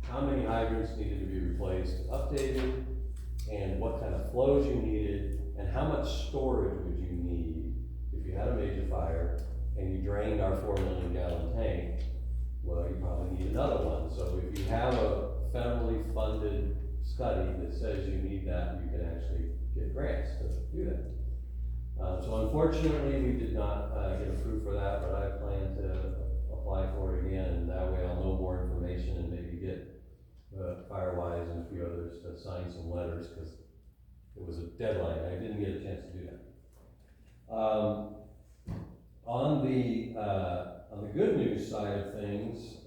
how many hydrants needed to be replaced, updated, and what kind of flows you needed, and how much storage would you need if you had a major fire and you drained our 4 million-gallon tank. Well, you probably need another one. So if you have a federally funded study that says you need that, you can actually get grants to do that. So unfortunately, we did not get approved for that, but I plan to apply for it again, and that way I'll know more information and maybe get Firewise and a few others to sign some letters, because it was a deadline. I didn't get a chance to do that. On the good news side of things,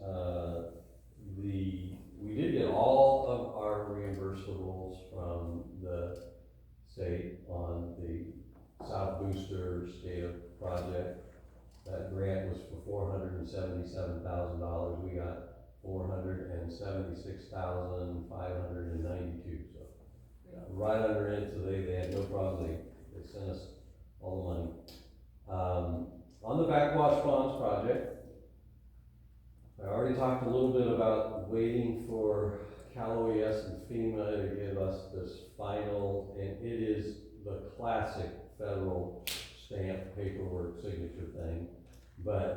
we did get all of our reimbursables from the state on the South Booster SCADA project. That grant was for $477,000. We got $476,592. So right under it, so they had no problem. They sent us all the money. On the backwash ponds project, I already talked a little bit about waiting for Cal OES and FEMA to give us this final, and it is the classic federal stamp paperwork signature thing, but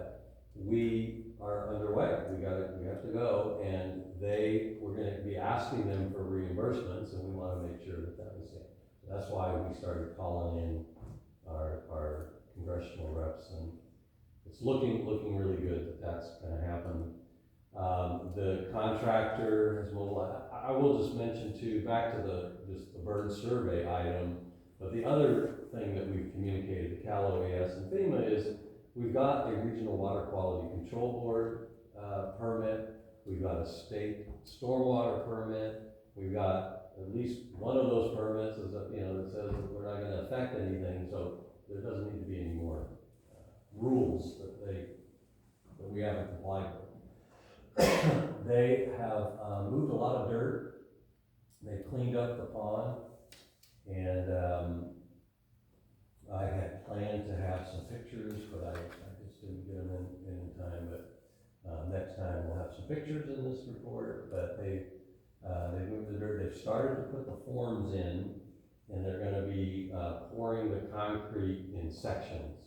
we are underway. We have to go, and we're gonna be asking them for reimbursements, and we wanna make sure that was it. That's why we started calling in our congressional reps, and it's looking really good that that's gonna happen. The contractor has mobilized. I will just mention too, back to just the bird survey item, but the other thing that we've communicated to Cal OES and FEMA is we've got a regional water quality control board permit, we've got a state stormwater permit, we've got at least one of those permits is that says that we're not gonna affect anything, so there doesn't need to be any more rules that we haven't complied with. They have moved a lot of dirt, they cleaned up the pond, and I had planned to have some pictures, but I just didn't get them in time, but next time we'll have some pictures in this report. But they moved the dirt, they've started to put the forms in, and they're gonna be pouring the concrete in sections,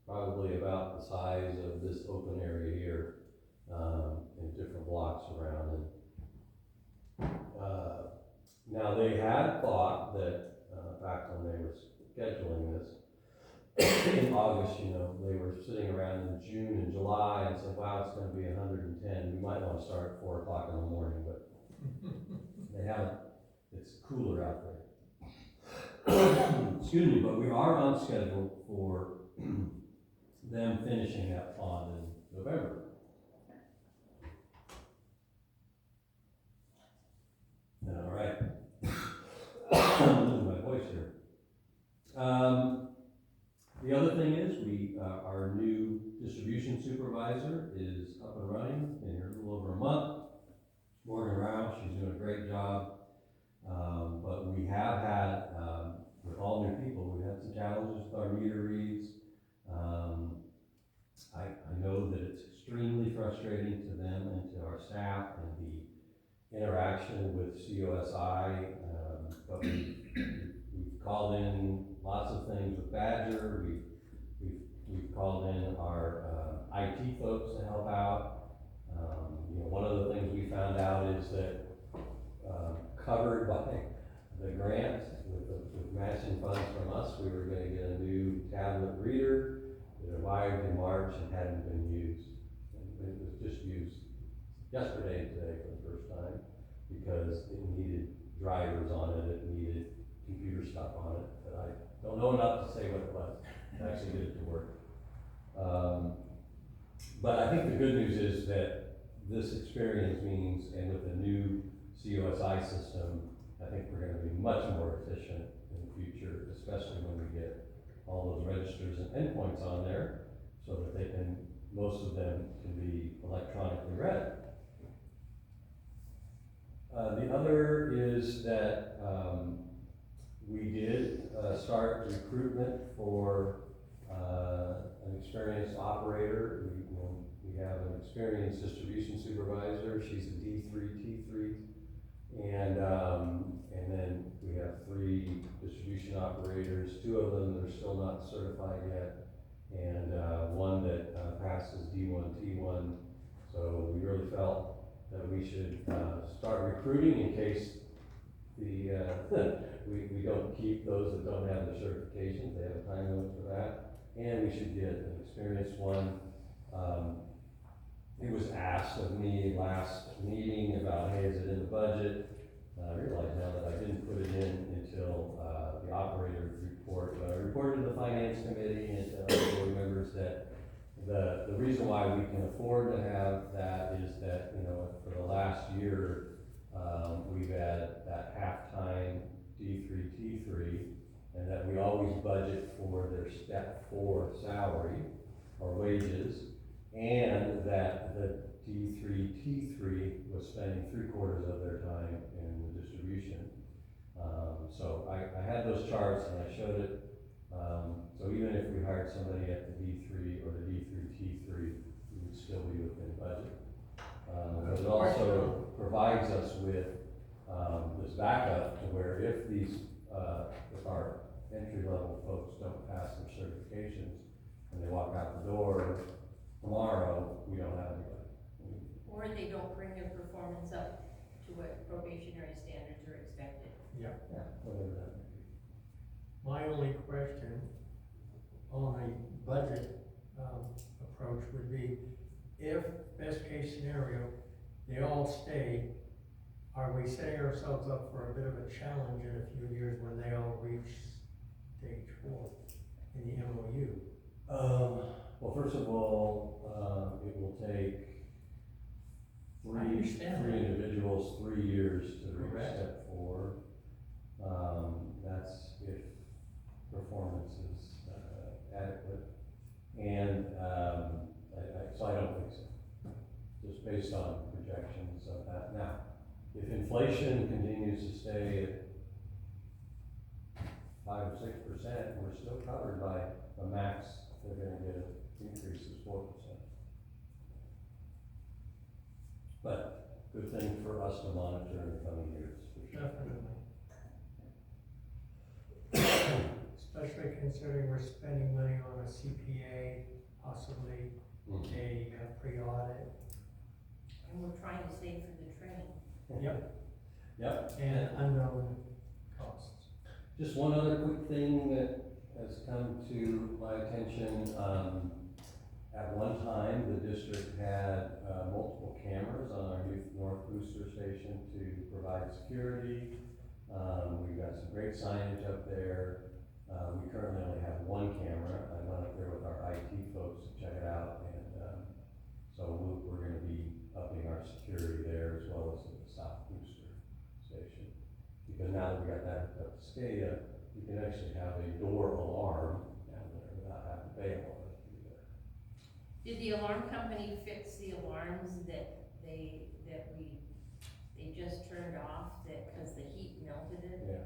probably about the size of this open area here, in different blocks around. And now they had thought that back when they were scheduling this in August, they were sitting around in June and July and said, wow, it's gonna be 110. We might wanna start at 4 o'clock in the morning, but they haven't. It's cooler out there. Excuse me, but we are on schedule for them finishing that pond in November. All right. I'm losing my voice here. The other thing is our new distribution supervisor is up and running, been here a little over a month. Morgan Rao, she's doing a great job. But we have had, with all new people, we've had some challenges with our meter reads. I know that it's extremely frustrating to them and to our staff and the interaction with COSI, but we've called in lots of things with Badger. We've called in our IT folks to help out. One of the things we found out is that covered by the grant with matching funds from us, we were going to get a new tablet reader. It arrived in March and hadn't been used. And it was just used yesterday and today for the first time because it needed drivers on it, it needed computer stuff on it, but I don't know enough to say what it was. I actually get it to work. But I think the good news is that this experience means, and with the new COSI system, I think we're going to be much more efficient in the future, especially when we get all those registers and endpoints on there so that most of them can be electronically read. The other is that we did start recruitment for an experienced operator. we have an experienced distribution supervisor, she's a D3, T3. And then we have 3 distribution operators, 2 of them that are still not certified yet, and one that passes D1, T1. So we really felt that we should start recruiting in case we don't keep those that don't have the certifications. They have a time limit for that, and we should get an experienced one. It was asked of me last meeting about, hey, is it in the budget? I realize now that I didn't put it in until the operator report, but I reported to the finance committee and to other board members that the reason why we can afford to have that is that, you know, for the last year, we've had that half-time D3, T3, and that we always budget for their step 4 salary or wages, and that the D3, T3 was spending 3/4 of their time in the distribution. So I had those charts and I showed it. So even if we hired somebody at the D3 or the D3, T3, we would still be within budget. But it also provides us with this backup to where if if our entry-level folks don't pass their certifications and they walk out the door tomorrow, we don't have anybody. Or they don't bring their performance up to what probationary standards are expected. Yeah, whatever that may be. My only question on a budget approach would be, if best case scenario, they all stay, are we setting ourselves up for a bit of a challenge in a few years when they all reach stage 4 in the MOU? Well, first of all, it will take I three understand that. individuals 3 years to reach Correct. step 4. That's if performance is adequate. And so I don't think so, just based on projections of that. Now, if inflation continues to stay at 5 or 6%, we're still covered by the max they're gonna get an increase is 4%. But good thing for us to monitor in the coming years, for sure. Definitely. Especially considering we're spending money on a CPA, possibly a pre-audit. And we're trying to save for the training. Yep. And unknown costs. Just one other quick thing that has come to my attention. At one time, the district had multiple cameras on our Youth North Booster Station to provide security. We've got some great signage up there. We currently only have 1 camera. I went up there with our IT folks to check it out, and so we're gonna be upping our security there as well as at the South Booster Station. Because now that we got that up to SCADA, we can actually have a door alarm down there without having to pay a lot to do that. Did the alarm company fix the alarms that they just turned off because the heat melted it? Yeah,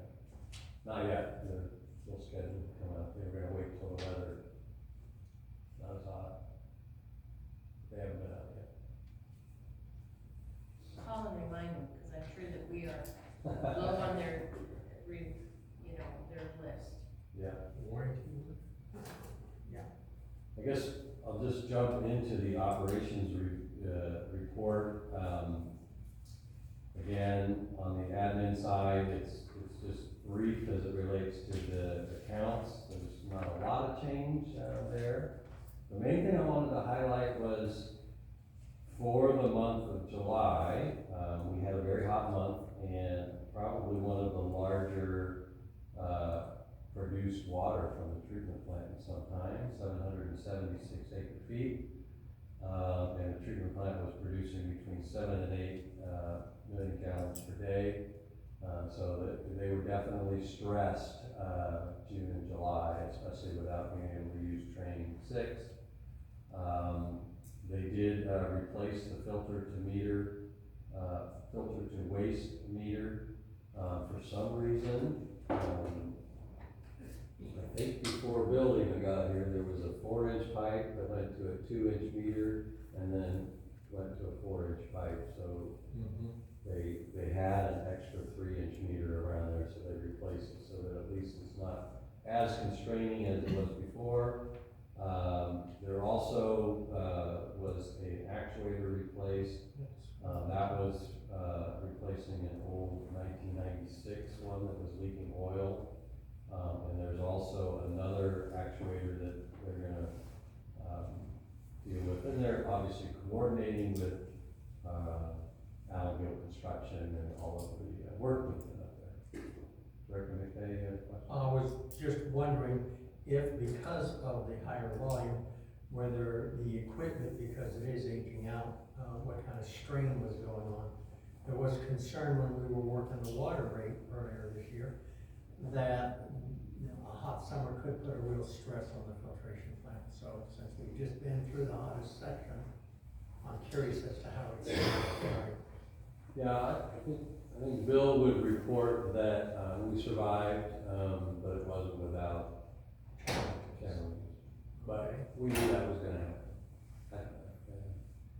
not yet, they're still scheduled to come out, they're gonna wait till the weather not as hot. They haven't been out yet. Call and remind them, because I'm sure that we are low on their, their list. Yeah, Warranty. I guess I'll just jump into the operations report. Again, on the admin side, it's just brief as it relates to the accounts. There's not a lot of change there. The main thing I wanted to highlight was for the month of July, we had a very hot month and probably one of the larger produced water from the treatment plant in some time, 776 acre-feet. And the treatment plant was producing between 7 and 8 million gallons per day. So that they were definitely stressed June and July, especially without being able to use train 6. They did replace the filter to waste meter for some reason. I think before Bill even got here, there was a 4-inch pipe that went to a 2-inch meter. and then went to a 4-inch pipe, so they had an extra 3-inch meter around there, so they replaced it, so that at least it's not as constraining as it was before. There also, was an actuator replaced. That was, replacing an old 1996 one that was leaking oil. And there's also another actuator that they're gonna, deal with, and they're obviously coordinating with, Allegro Construction and all of the, work we've done up there. Director McKay, you had a question? I was just wondering if, because of the higher volume, whether the equipment, because it is aging out, what kind of strain was going on. There was concern when we were working the water rate earlier this year that, a hot summer could put a real stress on the filtration plant. So since we've just been through the hottest section, I'm curious as to how it's going. Yeah, I think Bill would report that, we survived, but it wasn't without challenges. But we knew that was gonna happen.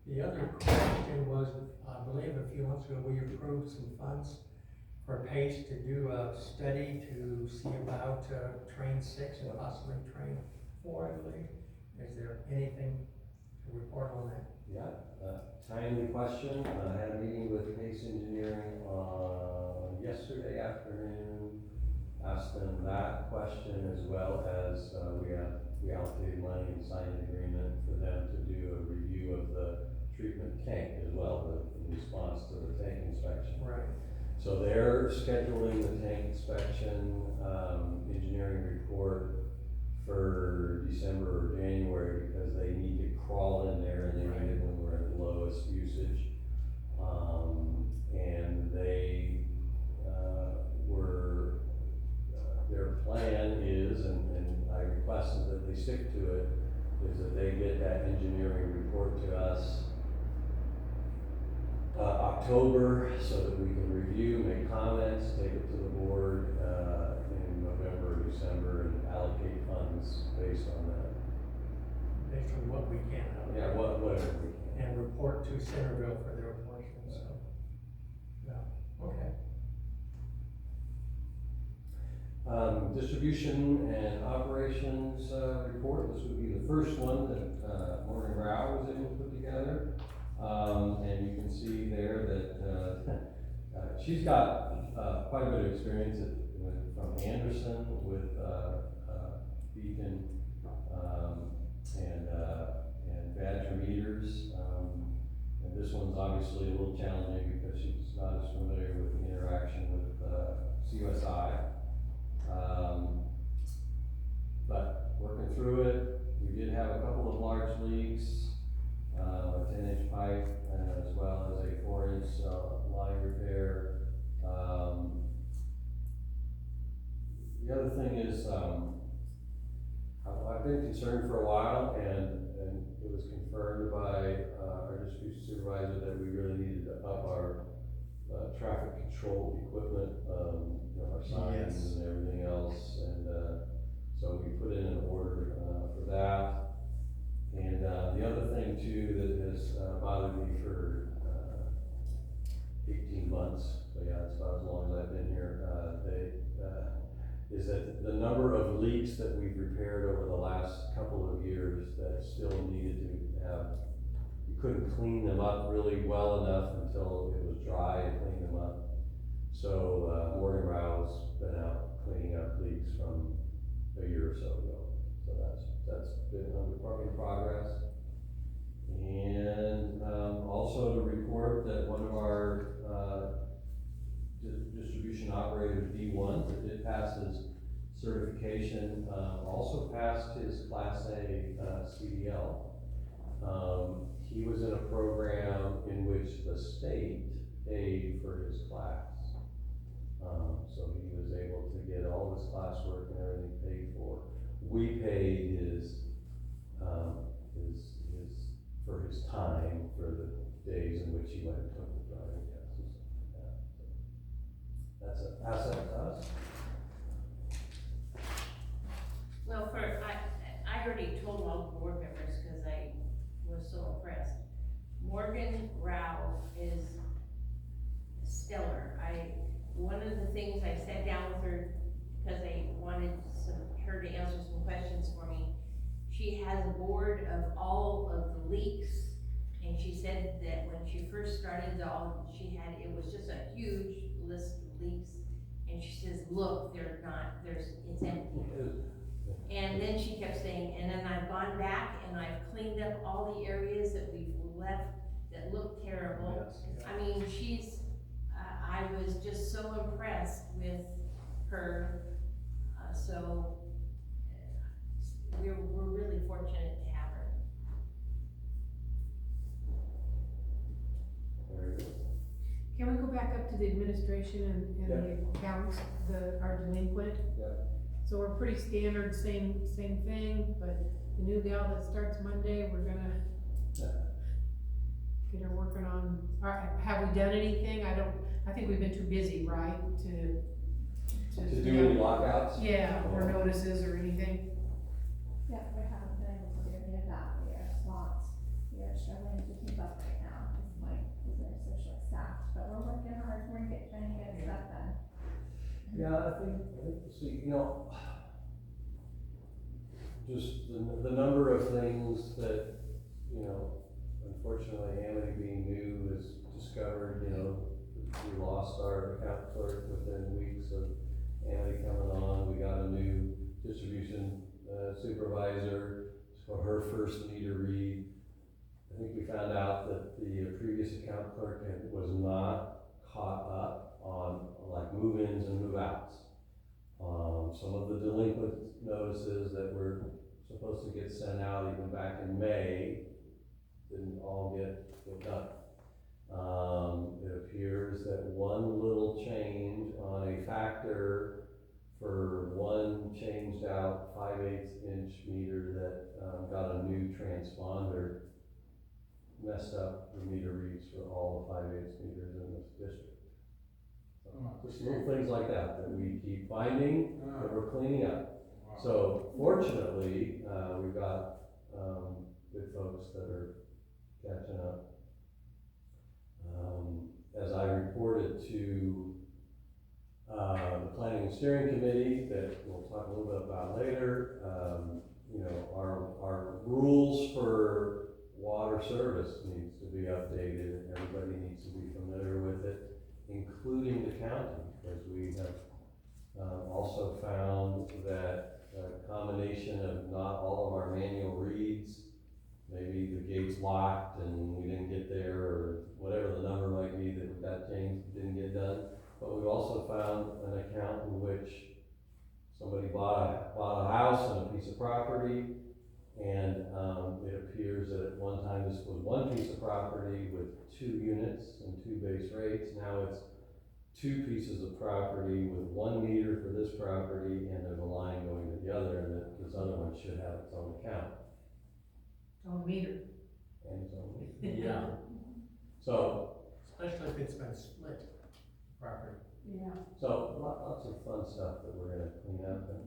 The other question was, I believe a few months ago, we approved some funds for PACE to do a study to see about, train 6 and possibly train 4, I believe. Is there anything to report on that? Yeah, timely question. I had a meeting with Pace Engineering yesterday afternoon. Asked them that question as well as we allocated money and signed an agreement for them to do a review of the treatment tank as well, in response to the tank inspection. Right. So they're scheduling the tank inspection, engineering report for December or January, because they need to crawl in there, and they need it when we're at the lowest usage. And they, their plan is, and I requested that they stick to it, is that they get that engineering report to us October, so that we can review, make comments, take it to the board in November or December, and allocate funds based on that. Based on what we can. Yeah, whatever we can. And report to Centerville for their portion, so. Yeah, okay. Distribution and operations report. This would be the first one that Morgan Rao was able to put together. And you can see there that she's got quite a bit of experience from Anderson with Beacon and Badger meters. And this one's obviously a little challenging because she's not as familiar with the interaction with CUSI. But working through it, we did have a couple of large leaks. A 10-inch pipe, as well as a 4-inch line repair. The other thing is, I've been concerned for a while, and it was confirmed by our distribution supervisor that we really needed to up our traffic control equipment, our signs and everything else, and so we put in an order for that. And the other thing too that has bothered me for 18 months, so yeah, it's about as long as I've been here, is that the number of leaks that we've repaired over the last couple of years that still needed to have, you couldn't clean them up really well enough until it was dry to clean them up. So Morgan Rao's been out cleaning up leaks from a year or so ago. So that's been in progress. And also to report that one of our distribution operators, D1, that did pass his certification, also passed his Class A CDL. He was in a program in which the state paid for his class. So he was able to get all his classwork and everything paid for. We paid his for his time, for the days in which he went and took the driving test and stuff like that. So that's an asset to us. Well, I already told all the board members, because I was so impressed Morgan Rao is stellar. One of the things I sat down with her, because I wanted her to answer some questions for me. She has a board of all of the leaks, and she said that when she first started, it was just a huge list of leaks. And she says, look, it's empty. And then she kept saying, and then I've gone back and I've cleaned up all the areas that we've left that look terrible. Yes. I mean, I was just so impressed with her, so we're really fortunate to have her. Very good. Can we go back up to the administration and the accounts, our delinquent? Yeah. So we're pretty standard, same thing, but the new gal that starts Monday, we're gonna get her working on, have we done anything? I think we've been too busy, right, to To do any lockouts? Yeah, or notices or anything. Yeah, we haven't been able to do any of that. We are swamped. We are struggling to keep up right now. My business is short staffed, but we're working hard. We're trying to get stuff done. Yeah, I think, see, just the number of things that, unfortunately, Amity being new has discovered, we lost our account clerk within weeks of Amity coming on. We got a new distribution supervisor for her first meter read. I think we found out that the previous account clerk was not caught up on like move-ins and move-outs. Some of the delinquent notices that were supposed to get sent out even back in May didn't all get done. It appears that one little change on a factor for one changed out 5/8 inch meter that got a new transponder messed up the meter reads for all the 5/8 meters in this district. Just little things like that we keep finding that we're cleaning up. So fortunately, we've got good folks that are catching up. As I reported to the Planning and Steering Committee, that we'll talk a little bit about later, our rules for water service needs to be updated, and everybody needs to be familiar with it, including the county, because we have also found that a combination of not all of our manual reads, maybe the gate's locked and we didn't get there, or whatever the number might be that got changed, didn't get done. But we've also found an account in which somebody bought a house and a piece of property, and it appears that at one time this was one piece of property with 2 units and 2 base rates. Now it's 2 pieces of property with 1 meter for this property, and there's a line going to the other, and that this other one should have its own account. Oh, meter. And its own meter. Yeah, So especially if it's been split property. Yeah. Lots of fun stuff that we're gonna clean up and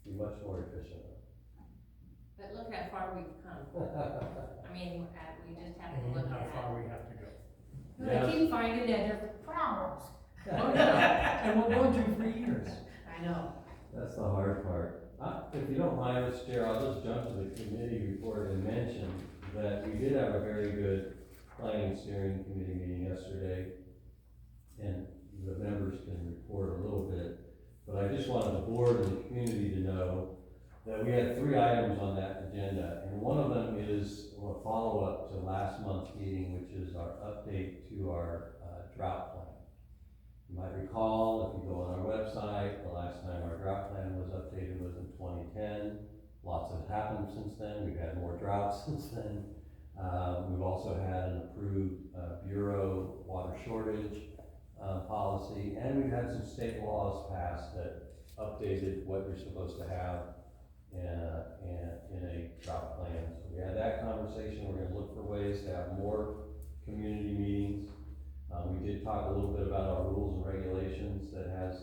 be much more efficient. But look how far we've come. I mean, we just have to look And how at far we have to go. They keep finding that there are problems. Oh, yeah, and we're going to 3 years. I know. That's the hard part. If you don't mind, Mr. Chair, I'll just jump to the committee report and mention that we did have a very good planning and steering committee meeting yesterday, and the members can report a little bit, but I just wanted the board and the community to know that we had 3 items on that agenda, and one of them is a follow-up to last month's meeting, which is our update to our drought plan. You might recall, if you go on our website, the last time our drought plan was updated was in 2010. Lots has happened since then. We've had more droughts since then. We've also had an approved Bureau water shortage policy, and we've had some state laws passed that updated what you're supposed to have in a drought plan. So we had that conversation. We're going to look for ways to have more community meetings. We did talk a little bit about our rules and regulations that has,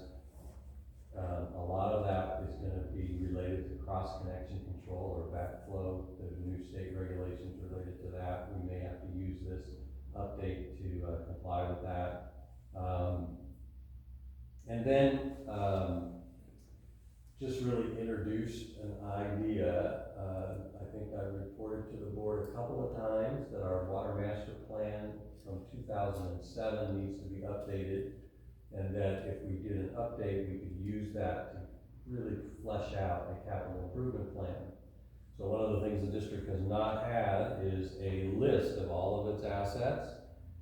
a lot of that is going to be related to crop cross-connection control or backflow. There's new state regulations related to that. We may have to use this update to comply with that. And then, just really introduced an idea. I think I reported to the board a couple of times that our water master plan from 2007 needs to be updated, and that if we did an update, we could use that to really flesh out a capital improvement plan. So one of the things the district has not had is a list of all of its assets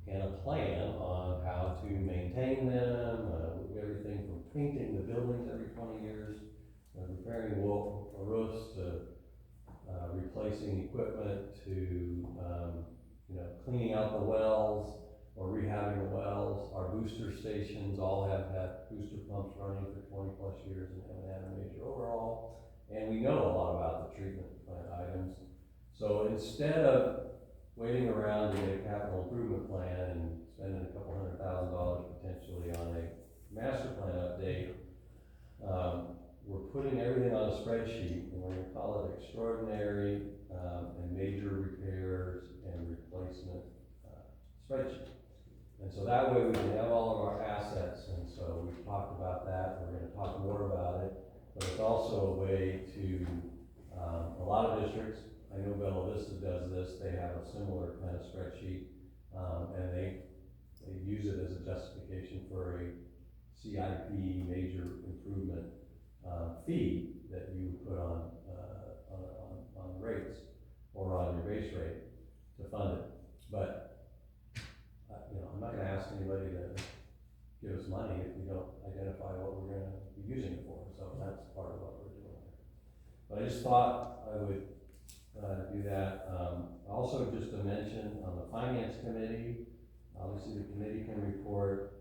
and a plan on how to maintain them, everything from painting the buildings every 20 years, repairing roofs, to replacing equipment, to cleaning out the wells or rehabbing the wells. Our booster stations all have had booster pumps running for 20 plus years and haven't had a major overhaul. And we know a lot about the treatment plant items. So instead of waiting around to get a capital improvement plan and spending a couple $100,000 potentially on a master plan update, we're putting everything on a spreadsheet, and we're going to call it extraordinary and major repairs and replacement spreadsheet. And so that way we can have all of our assets, and so we've talked about that. We're going to talk more about it, but it's also a way to, a lot of districts, I know Bella Vista does this, they have a similar kind of spreadsheet, and they use it as a justification for a CIP major improvement fee that you put on rates or on your base rate to fund it. But I'm not going to ask anybody to give us money if we don't identify what we're going to be using it for. So that's part of what we're doing there. But I just thought I would do that. Also, just to mention on the finance committee, obviously the committee can report.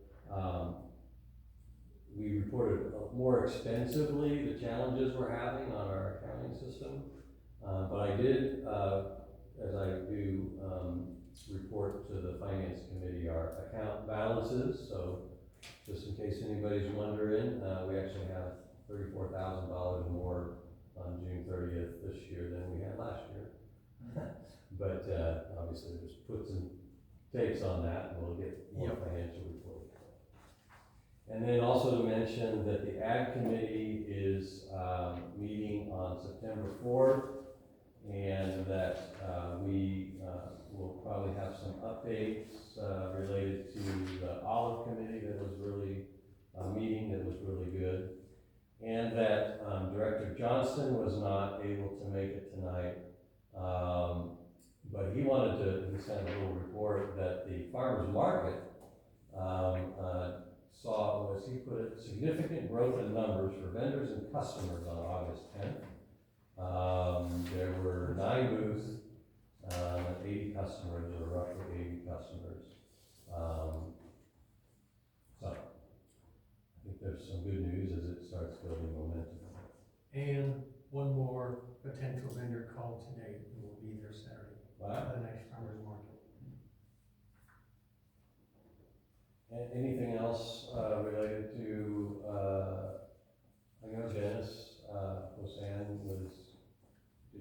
We reported more extensively the challenges we're having on our accounting system. But I did, as I do, report to the finance committee our account balances. So just in case anybody's wondering, we actually have $34,000 more on June 30th this year than we had last year. But obviously there's puts and takes on that, and we'll get more financial report. And then also to mention that the Ag Committee is meeting on September 4th, and that we will probably have some updates related to the Olive Committee that was really a meeting that was really good, and that Director Johnston was not able to make it tonight, but he wanted to, he sent a little report that the farmer's market saw, as he put it, significant growth in numbers for vendors and customers on August 10th. There were 9 booths, 80 customers, or roughly 80 customers. So I think there's some good news as it starts building momentum. And one more potential vendor called today, who will be there Saturday, Wow. the next farmer's market. Anything else related to, I know Janice Hosan did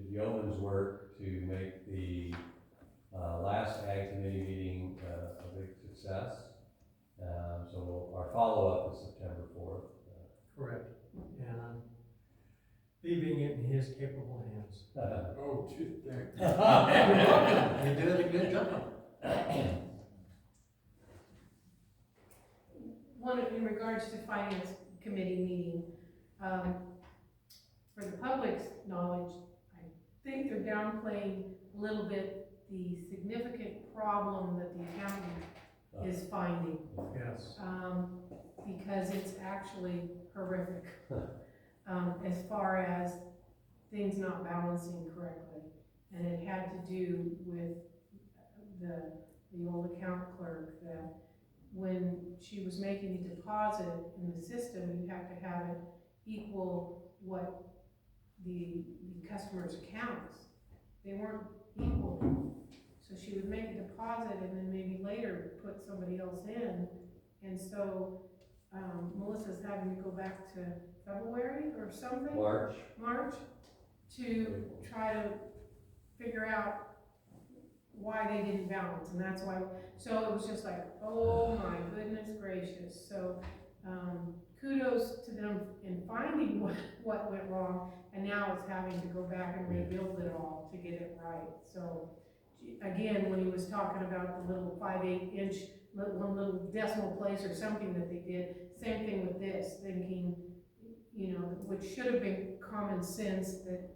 yeoman's work to make the last Ag Committee meeting a big success. So our follow-up is September 4th. Correct. And I'm leaving it in his capable hands. Oh, gee, thank you. You're welcome. You did a good job. In regards to finance committee meeting, for the public's knowledge, I think they're downplaying a little bit the significant problem that the county is finding. Yes. Because it's actually horrific, as far as things not balancing correctly. And it had to do with the old account clerk, that when she was making a deposit in the system, you have to have it equal what the customer's accounts. They weren't equal. So she would make a deposit and then maybe later put somebody else in. And so Melissa's having to go back to February or something? March. to try to figure out why they didn't balance, and that's why, so it was just like, oh my goodness gracious, so, kudos to them in finding what went wrong, and now it's having to go back and rebuild it all to get it right, so, again, when he was talking about the little 5/8 inch, one little decimal place or something that they did, same thing with this, thinking, you know, which should have been common sense, that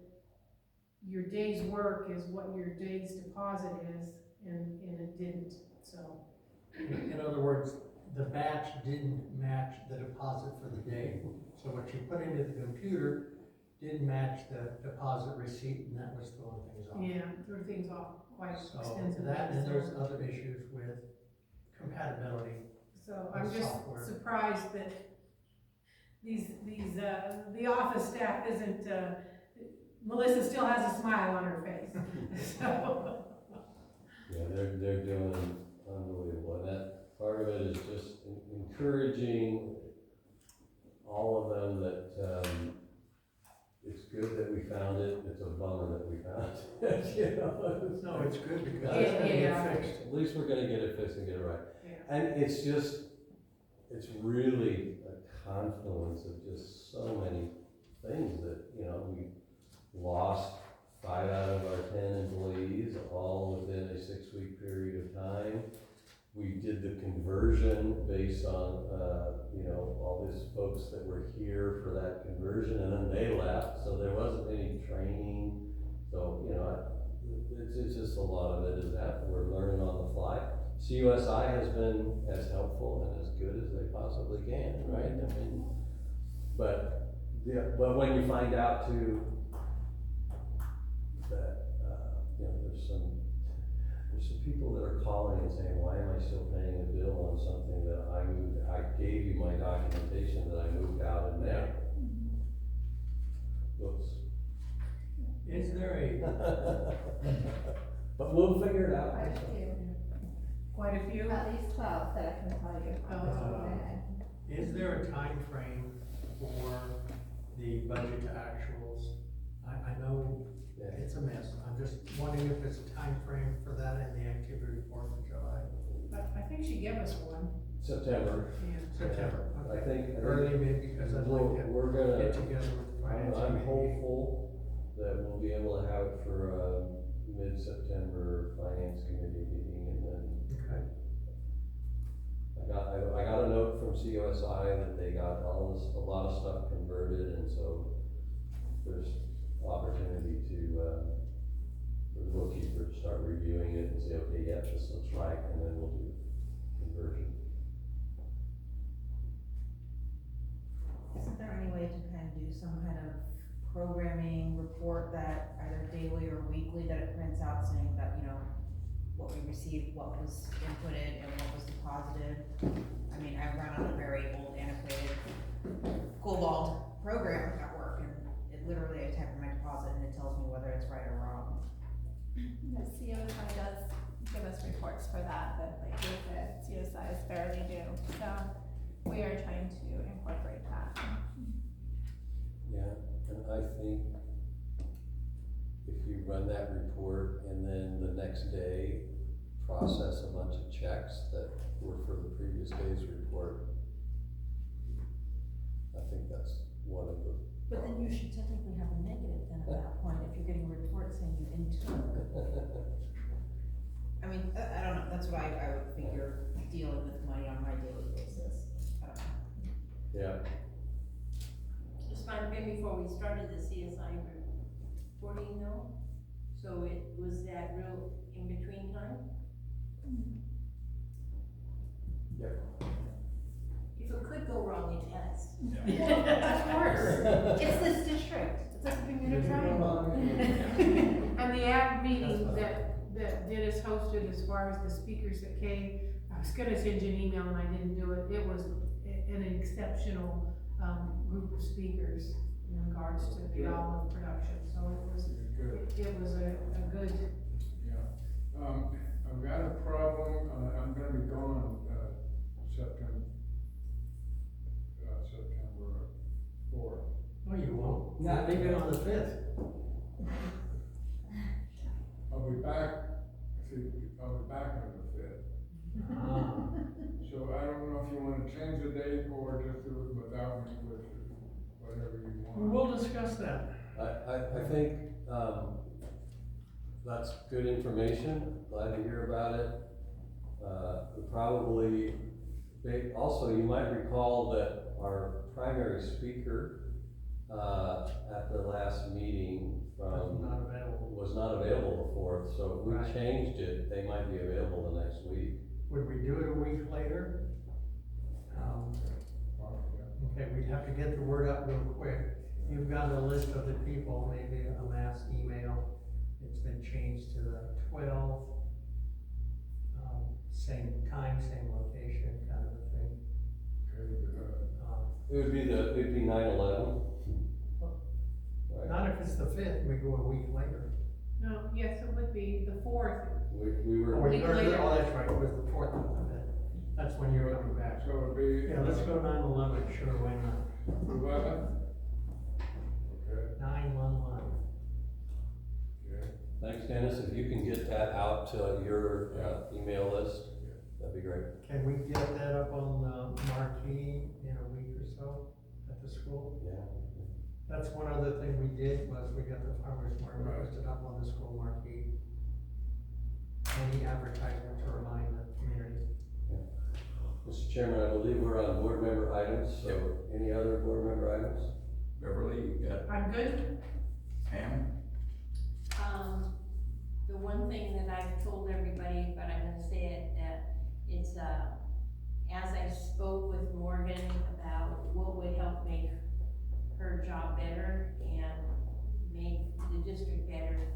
your day's work is what your day's deposit is, and it didn't, so. In other words, the batch didn't match the deposit for the day. So what you put into the computer didn't match the deposit receipt, and that was throwing things off. Yeah, threw things off quite So extensively. that, and there's so- other issues with compatibility. So I'm just software. surprised that the office staff isn't, Melissa still has a smile on her face, so. Yeah, they're doing unbelievable, and that part of it is just encouraging all of them that, it's good that we found it, it's a bummer that we found it, you know? No, it's good because Yeah, it's gonna yeah. get fixed. At least we're gonna get it fixed and get it right. Yeah. And it's really a confluence of just so many things that, you know, we lost 5 out of our 10 employees, all within a 6-week period of time. We did the conversion based on, you know, all these folks that were here for that conversion, and then they left, so there wasn't any training. So, you know, it's just a lot of it is that we're learning on the fly. CUSI has been as helpful and as good as they possibly can, right? I mean, but when you find out too, that, you know, there's some people that are calling and saying, why am I still paying a bill on something that I gave you my documentation that I moved out in May? Whoops. Is there a, But we'll figure it out. Quite a few, Quite a few. at least 12 that I can tell you. is there a time frame for the budget to actuals? I know Yeah. it's a mess. I'm just wondering if there's a time frame for that in the activity report for July. I think she gave us one. September. Yeah. September, I think. early maybe, because I'd like to We're gonna. get together with the finance I'm committee. hopeful that we'll be able to have it for mid-September finance committee meeting, and then Okay. I got a note from COSI that they got a lot of stuff converted, and so there's opportunity to, for the bookkeeper to start reviewing it and say, okay, yeah, this looks right, and then we'll do conversion. Isn't there any way to kind of do some kind of programming report that either daily or weekly that it prints out saying that, you know, what we received, what was inputted, and what was deposited? I mean, I run on a very old antiquated COBOL program at work, and it literally, I type in my deposit and it tells me whether it's right or wrong. The COSI does give us reports for that, like COSI is fairly new, so we are trying to incorporate that. Yeah, and I think if you run that report and then the next day process a bunch of checks that were for the previous day's report, I think that's one of the. But then you should technically have a negative then at that point, if you're getting a report saying you intook. I mean, I don't know, that's what I would figure dealing with money on my daily basis. I don't know. Yeah, Just might have been before we started the CSI reporting though, so it was that real in-between time? Yep. If it could go wrong, it has. Of course. It's this district, it's like a Bermuda Triangle. And the ad meeting that Dennis hosted, as far as the speakers that came, I was gonna send you an email and I didn't do it. It was an exceptional, group of speakers in regards to the olive production, so it was a good. Yeah, I've got a problem, I'm gonna be gone, September 4th. Oh, you won't? Not leaving on the 5th. I'll be back, I'll be back on the fifth. Ah, So I don't know if you wanna change the date or just do it without me, with whatever you want. we'll discuss that. I think, that's good information, glad to hear about it. Probably, also, you might recall that our primary speaker, at the last meeting Not available. was not available the fourth, so if we Right. changed it, they might be available the next week. Would we do it a week later? Okay, we'd have to get the word out real quick. You've got a list of the people, maybe a mass email. It's been changed to the 12th. Same time, same location, kind of a thing. Okay, It'd be 9/11. Right. Not if it's the 5th, we go a week later. No, yes, it would be the 4th. We Oh, were, Week later. oh, that's right, it was the 4th of the 5th. That's when you're coming back. so it'd be. Yeah, let's go 9/11, sure, why not? 11? Okay, 9/11. okay. thanks Dennis, if you can get that out to your email list, that'd be great. Can we get that up on the marquee in a week or so at the school? Yeah. That's one other thing we did, was we got the farmer's market posted up on the school marquee. Any advertisement to remind the community. Mr. Chairman, I believe we're on board member items, so any other board member items? Beverly, you got I'm good. Pam? The one thing that I've told everybody, but I'm gonna say it, that it's, as I spoke with Morgan about what would help make her job better and make the district better,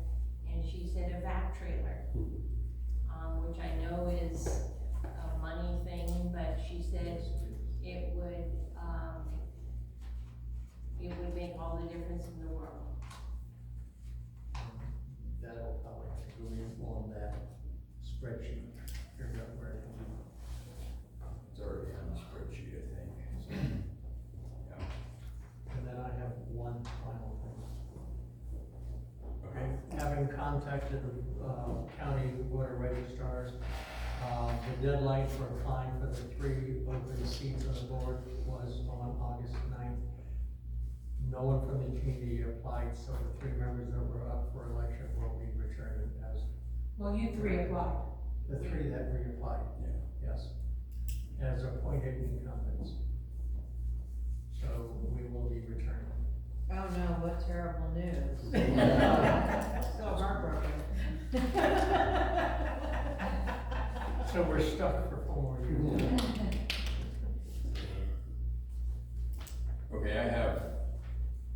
and she said a vac trailer, which I know is a money thing, but she said it would make all the difference in the world. That'll probably have to go in on that spreadsheet, figure out where it can be. It's already on the spreadsheet, I think. So, yeah. And then I have one final thing. Okay. Having contacted the county voter registrars, the deadline for applying for the 3 open seats on the board was on August 9th. No one from the community applied, so the 3 members that were up for election will be returned as Well, you 3 applied. the 3 that reapplied. Yeah. Yes, as appointed incumbents. So we will be returning. Oh no, what terrible news. So heartbroken. So we're stuck for 4 more years. Okay, I have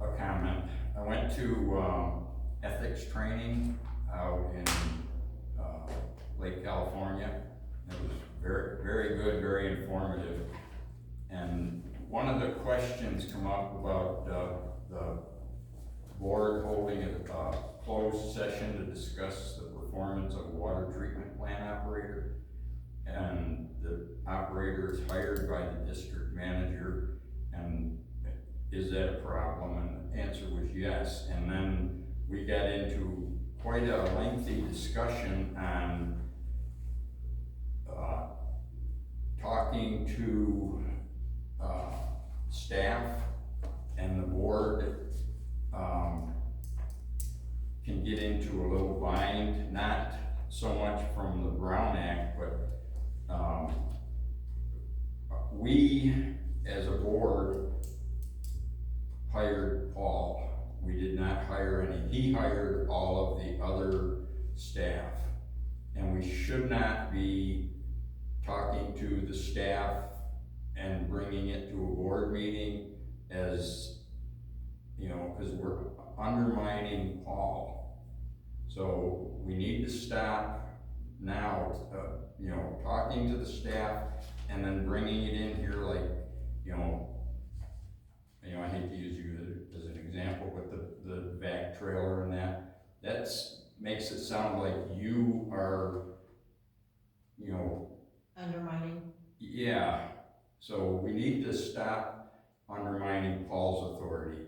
a comment. I went to, ethics training out in, Lake California. It was very, very good, very informative. And one of the questions come up about, the board holding a closed session to discuss the performance of a water treatment plant operator. And the operator is hired by the district manager, and is that a problem? And the answer was yes. And then we got into quite a lengthy discussion on talking to staff and the board can get into a little bind, not so much from the Brown Act, but we, as a board, hired Paul. We did not hire he hired all of the other staff. And we should not be talking to the staff and bringing it to a board meeting as, you know, because we're undermining Paul. So we need to stop now, you know, talking to the staff and then bringing it in here like, you know, I hate to use you as an example, but the vac trailer and that makes it sound like you are, you know. Undermining. Yeah, so we need to stop undermining Paul's authority.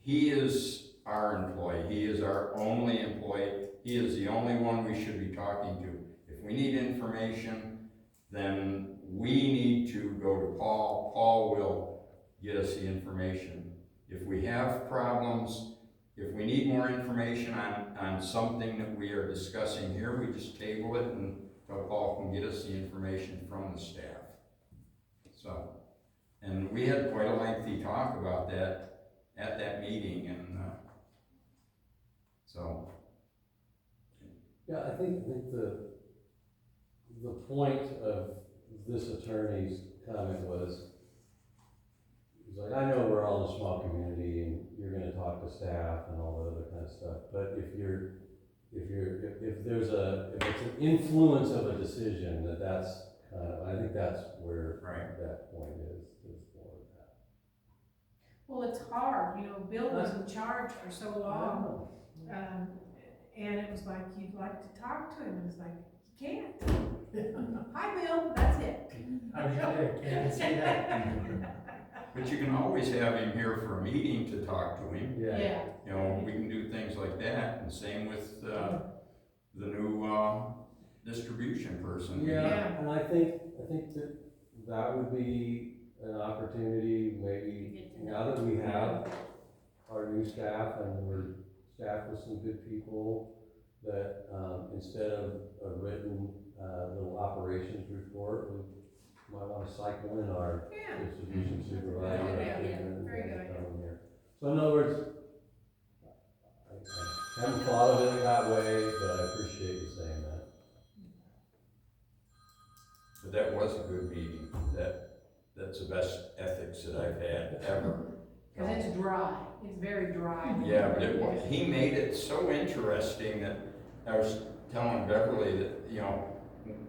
He is our employee, he is our only employee, he is the only one we should be talking to. If we need information, then we need to go to Paul. Paul will get us the information. If we have problems, if we need more information on something that we are discussing here, we just table it until Paul can get us the information from the staff. So, and we had quite a lengthy talk about that at that meeting, and so. Yeah, I think the point of this attorney's comment was, he's like, I know we're all in a small community and you're gonna talk to staff and all the other kind of stuff, but if it's an influence of a decision, that's kind of, I think that's where Right. that point is more of that. Well, it's hard, you know, Bill was in charge for so long, and it was like, you'd like to talk to him, and it's like, you can't. Hi, Bill, that's it. How's your day? Can't see that. But you can always have him here for a meeting to talk to him. Yeah. You know, we can do things like that, and same with the new distribution person. Yeah, and I think that would be an opportunity, maybe, now that we have our new staff and we're staffed with some good people, that, instead of a written, little operations report, we might wanna cycle in our Yeah. distribution supervisor. Yeah, and very good idea. come in here. So in other words, I haven't thought of it that way, but I appreciate you saying that. But that was a good meeting. That's the best ethics that I've had ever. Cause it's dry, it's very dry. Yeah, but he made it so interesting that I was telling Beverly that, you know,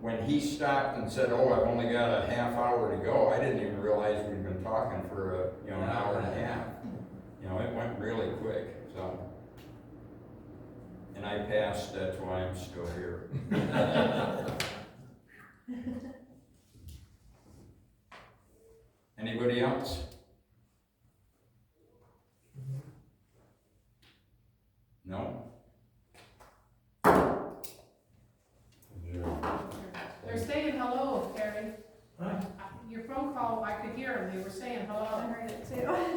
when he stopped and said, oh, I've only got a half hour to go, I didn't even realize we'd been talking for an hour and a half. You know, it went really quick, so. And I passed, that's why I'm still here. Anybody else? No?